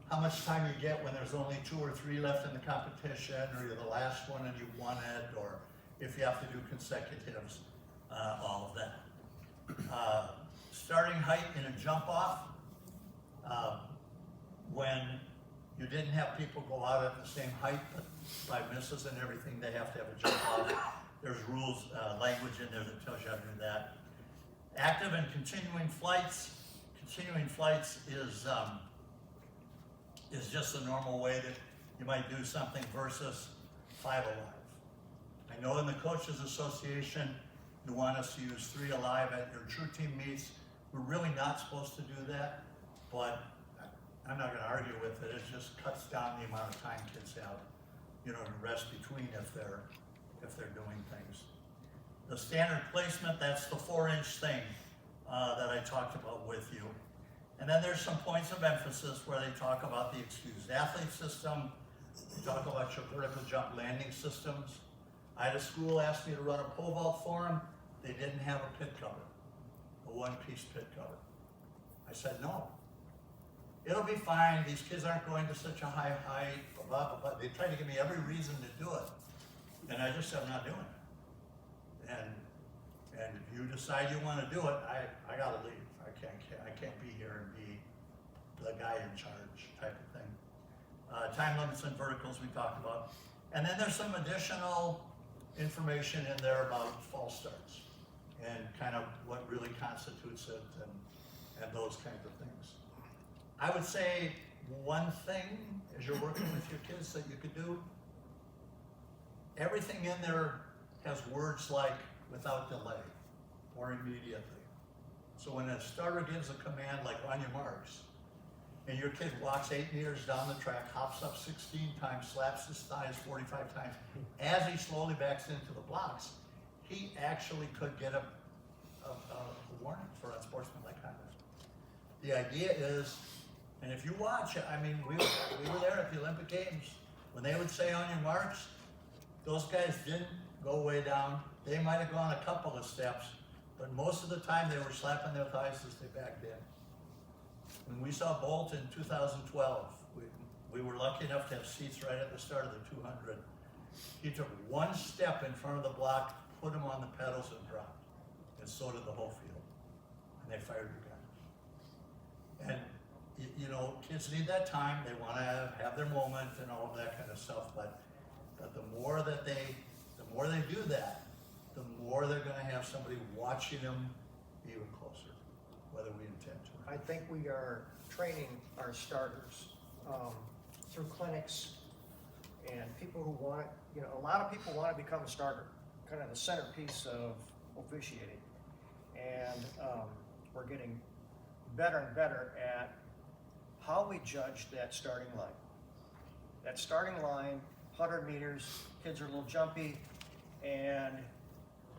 how much time you get when there's only 2 or 3 left in the competition, or you're the last one and you won it, or if you have to do consecutives, all of that. Starting height in a jump off, when you didn't have people go out at the same height, but by misses and everything, they have to have a jump off. There's rules, language in there that tells you how to do that. Active and continuing flights. Continuing flights is just the normal way that you might do something versus 5 alive. I know in the Coaches Association, you want us to use 3 alive at your true team meets. We're really not supposed to do that, but I'm not going to argue with it. It just cuts down the amount of time kids have, to rest between if they're doing things. The standard placement, that's the 4-inch thing that I talked about with you. And then there's some points of emphasis where they talk about the excused athlete system, they talk about your vertical jump landing systems. I had a school ask me to run a pole vault for them. They didn't have a pit cover, a 1-piece pit cover. I said, no. It'll be fine. These kids aren't going to such a high height, blah, blah, blah. They tried to give me every reason to do it. And I just said, I'm not doing it. And if you decide you wanna do it, I gotta leave. I can't be here and be the guy in charge type of thing. Time limits and verticals we talked about. And then there's some additional information in there about false starts and kind of what really constitutes it and those kinds of things. I would say one thing as you're working with your kids that you could do, everything in there has words like without delay or immediately. So when a starter gives a command like on your marks, and your kid walks 8 meters down the track, hops up 16 times, slaps his thighs 45 times, as he slowly backs into the blocks, he actually could get a warning for unsportsmanlike conduct. The idea is, and if you watch, I mean, we were there at the Olympic Games, when they would say on your marks, those guys didn't go way down. They might have gone a couple of steps, but most of the time they were slapping their thighs as they backed in. When we saw Bolt in 2012, we were lucky enough to have seats right at the start of the 200. He took one step in front of the block, put him on the pedals and dropped. And so did the whole field. And they fired the gun. And you know, kids need that time. They want to have their moment and all of that kind of stuff. But the more they do that, the more they're going to have somebody watching them even closer, whether we intend to. I think we are training our starters through clinics and people who want, you know, a lot of people want to become a starter, kind of the centerpiece of officiating. And we're getting better and better at how we judge that starting line. That starting line, 100 meters, kids are a little jumpy, and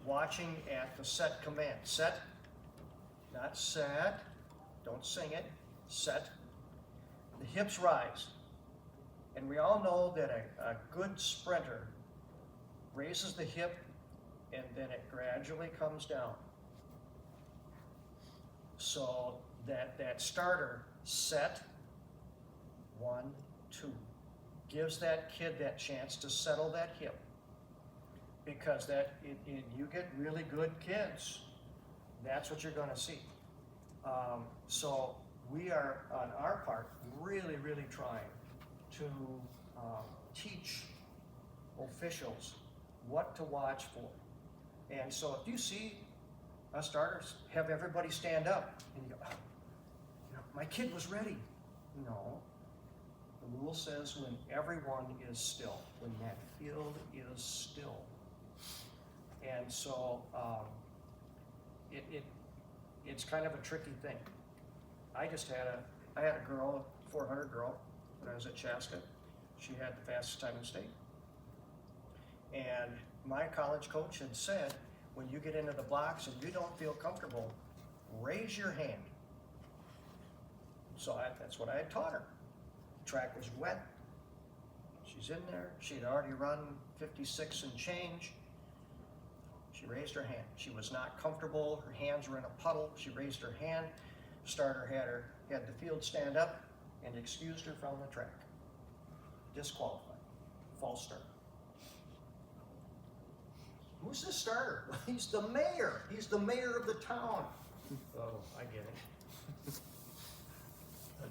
watching at the set command. Set, not set. Don't sing it, set. The hips rise. And we all know that a good sprinter raises the hip and then it gradually comes down. So that starter set, 1, 2, gives that kid that chance to settle that hip. Because you get really good kids, that's what you're gonna see. So we are, on our part, really, really trying to teach officials what to watch for. And so if you see us starters have everybody stand up and you go, oh, you know, my kid was ready. No, the rule says when everyone is still, when that field is still. And so it's kind of a tricky thing. I had a girl, 400 girl, when I was at Chaska. She had the fastest time in the state. And my college coach had said, when you get into the blocks and you don't feel comfortable, raise your hand. So that's what I had taught her. The track was wet. She's in there. She had already run 56 and change. She raised her hand. She was not comfortable. Her hands were in a puddle. She raised her hand. Starter had the field stand up and excused her from the track. Disqualified. False start. Who's the starter? He's the mayor. He's the mayor of the town. Oh, I get it.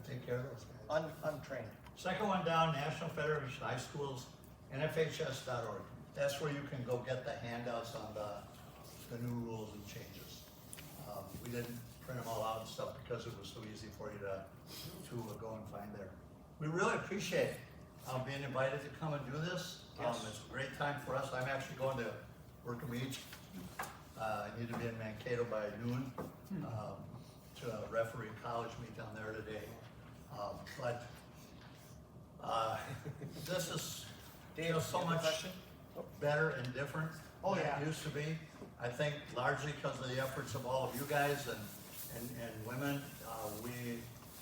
Take care of those guys. Untrained. Second one down, National Federation of High Schools, NFHS.org. That's where you can go get the handouts on the new rules and changes. We didn't print them all out and stuff because it was so easy for you to go and find there. We really appreciate being invited to come and do this. Yes. It's a great time for us. I'm actually going to Workham Beach. I need to be in Mankato by noon to a referee college meet down there today. But this is Dave, so you have a much question? better and different Oh, than yeah. it used to be. I think largely because of the efforts of all of you guys and women. We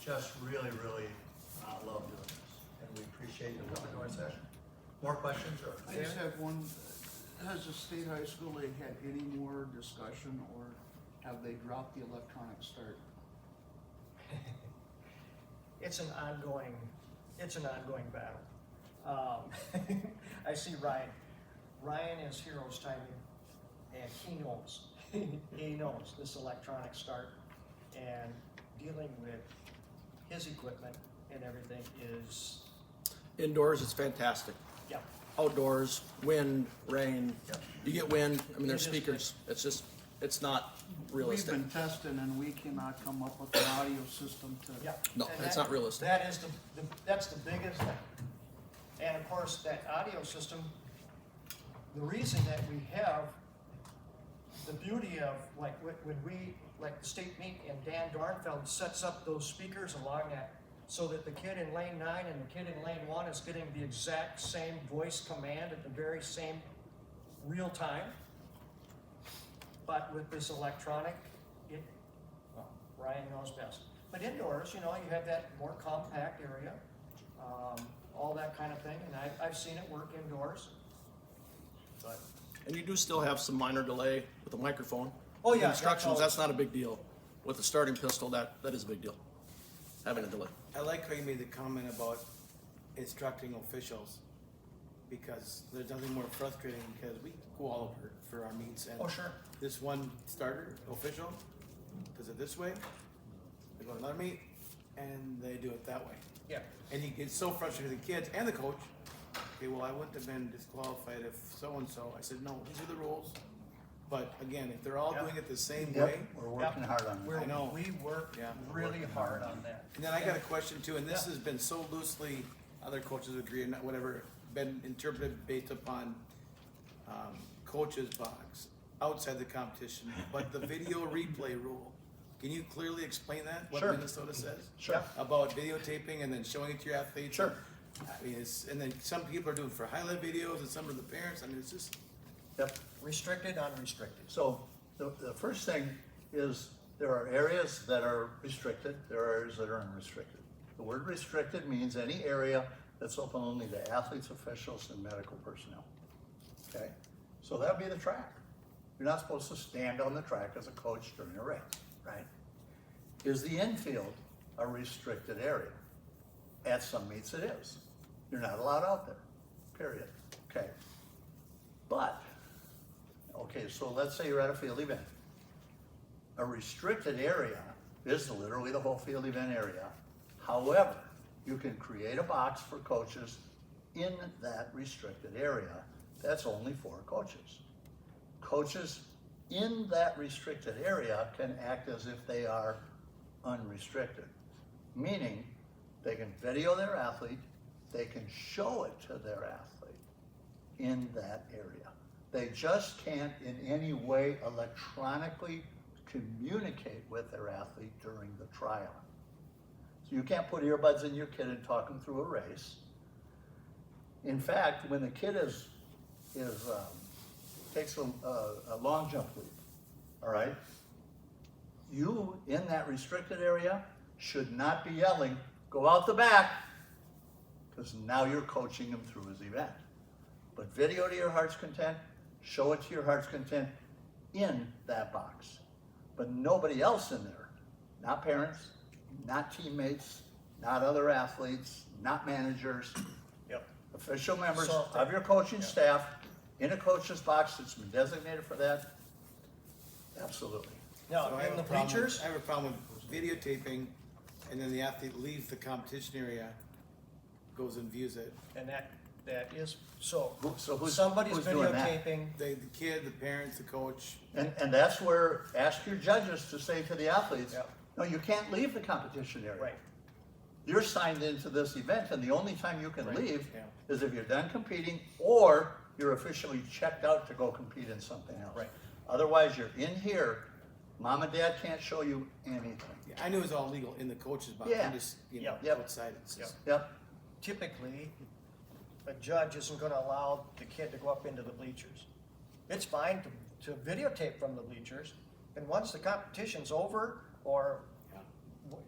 just really, really love doing this. And we appreciate you coming to our session. More questions? Or I just have one. Has the state high school, they had any more discussion, or have they dropped the electronic start? It's an ongoing battle. I see Ryan. Ryan is heroes timing, and he knows. he knows this electronic start and dealing with his equipment and everything is, Indoors, it's fantastic. yeah. Outdoors, wind, rain, Yep. you get wind, I mean, there's It just- speakers, it's just, it's not We've realistic. been testing and we cannot come up with an audio system to. Yeah. No, And that's that- not realistic. That is that's the biggest thing. And of course, that audio system, the reason that we have the beauty of, like, when we, like the state meet and Dan Dornfeld sets up those speakers along that, so that the kid in lane 9 and the kid in lane 1 is getting the exact same voice command at the very same real time. But with this electronic, well, Ryan knows best. But indoors, you have that more compact area, all that kind of thing, and I've seen it work indoors. But, And you do still have some minor delay with the microphone. Oh, With yeah, Instructions, that's that's not a big deal. With the starting pistol, that is a big deal, having a delay. I like how you made the comment about instructing officials, because there's nothing more frustrating, because we go all over for our meets, and oh, sure. this one starter official does it this way, they go to another meet, and they do it that way. Yeah. And he gets so frustrated, the kids and the coach. Okay, well, I wouldn't have been disqualified if so-and-so. I said, no, these are the rules. But again, if they're all Yeah. doing it the same way. We're working hard on it. I know. We work Yeah. really hard on that. And then I got a question too, and this has been so loosely, other coaches agree or not, whatever, been interpreted based upon coaches' box outside the competition, but the video replay rule. Can you clearly explain that, what Sure. Minnesota says? Sure. About videotaping and then showing it to your athletes? Sure. I mean, and then some people are doing for highlight videos and some are the parents, I mean, it's just, Yep. Restricted, unrestricted. So the first thing is there are areas that are restricted, there are areas that are unrestricted. The word restricted means any area that's open only to athletes, officials, and medical personnel. Okay? So that'd be the track. You're not supposed to stand on the track as a coach during a race, right? Is the infield a restricted area? At some meets it is. You're not allowed out there, period. Okay. But, okay, so let's say you're at a field event. A restricted area is literally the whole field event area. However, you can create a box for coaches in that restricted area that's only for coaches. Coaches in that restricted area can act as if they are unrestricted, meaning they can video their athlete, they can show it to their athlete in that area. They just can't in any way electronically communicate with their athlete during the trial. So you can't put earbuds in your kid and talk them through a race. In fact, when the kid takes a long jump leap, all right, you in that restricted area should not be yelling, "Go out the back," because now you're coaching him through his event. But video to your heart's content, show it to your heart's content in that box. But nobody else in there, not parents, not teammates, not other athletes, not managers, Yep. official members So- of your coaching staff in a coach's box that's been designated for that. Absolutely. Now, So I have in a the problem- bleachers, I have a problem with videotaping, and then the athlete leaves the competition area, goes and views it. and that is, so, So who's somebody's doing that? videotaping, The kid, the parents, the coach. And that's where, ask your judges to say to the athletes, Yep. no, you can't leave the competition area. right, You're signed into this event, and the only time you can Right. leave Yeah. is if you're done competing, or you're officially checked out to go compete in something else. Right. Otherwise, you're in here, mom and dad can't show you anything. Yeah, I knew it was all legal in the coach's box, Yeah. I'm just, Yep. Yep. outside, it's just. Yep, typically, a judge isn't gonna allow the kid to go up into the bleachers. It's fine to videotape from the bleachers, and once the competition's over, or Yeah.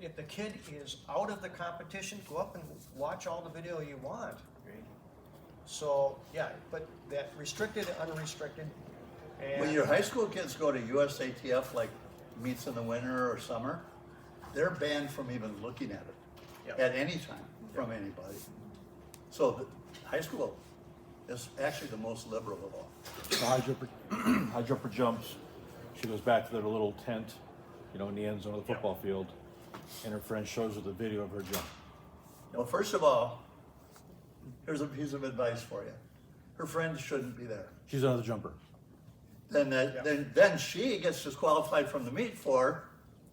if the kid is out of the competition, go up and watch all the video you want. Great. So, yeah, but that restricted, unrestricted, and. when your high school kids go to USATF, like meets in the winter or summer, they're banned from even looking at it Yep. at any time from anybody. So the high school is actually the most liberal of all. The high jumper jumps she goes back to their little tent, you know, in the end zone of the football field, and her friend shows her the video of her jump. Now, first of all, here's a piece of advice for you. Her friend shouldn't be there. She's another jumper. Then she gets disqualified from the meet for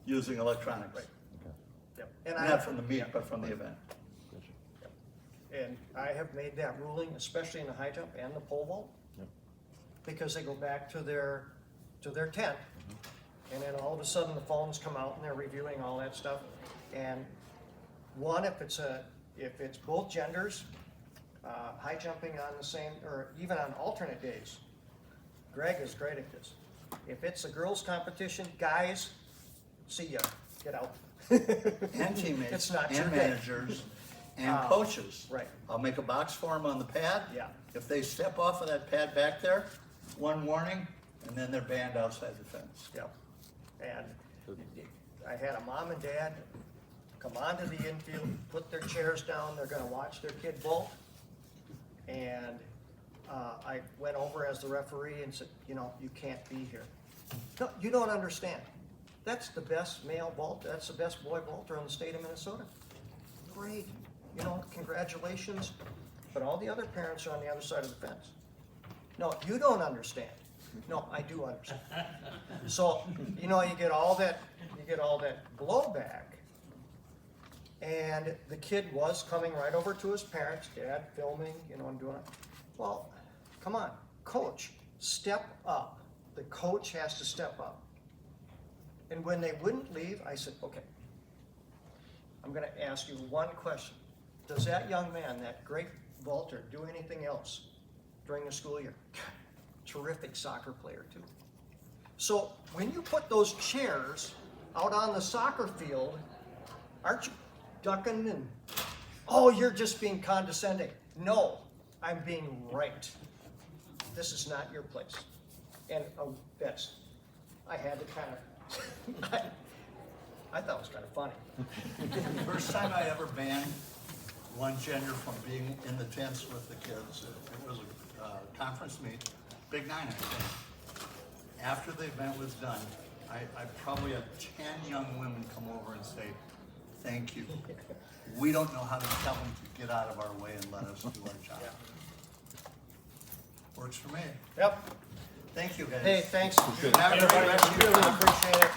using electronics. Yep. And Not from the meet, but from the event. And I have made that ruling, especially in the high jump and the pole vault, Yep. because they go back to their tent, and then all of a sudden the phones come out and they're reviewing all that stuff. And one, if it's both genders, high jumping on the same, or even on alternate days, Greg is great at this. If it's a girls' competition, guys, see ya, get out. And teammates, It's not your and day. managers, and coaches. Right. I'll make a box for them on the pad. Yeah. If they step off of that pad back there, one warning, and then they're banned outside the fence. Yep. And I had a mom and dad come onto the infield, put their chairs down, they're gonna watch their kid vault. And I went over as the referee and said, you know, you can't be here. No, you don't understand. That's the best male vaulter, that's the best boy vaulter in the state of Minnesota. Great, you know, congratulations. But all the other parents are on the other side of the fence. No, you don't understand. No, I do understand. So, you know, you get all that blowback. And the kid was coming right over to his parents, dad filming, you know, and doing it. Well, come on, coach, step up. The coach has to step up. And when they wouldn't leave, I said, okay, I'm gonna ask you one question. Does that young man, that great vaulter, do anything else during the school year? Terrific soccer player too. So when you put those chairs out on the soccer field, aren't you ducking and, oh, you're just being condescending? No, I'm being right. This is not your place. And I had to kind of, I thought it was kind of funny. First time I ever banned one gender from being in the tents with the kids, it was a conference meet, Big Nine, I think. After the event was done, I probably had 10 young women come over and say, thank you. We don't know how to tell them to get out of our way and let us do our job. Works for me. Yep. Thank you, guys. Hey, thanks. Have a great rest of your Really time. appreciate it.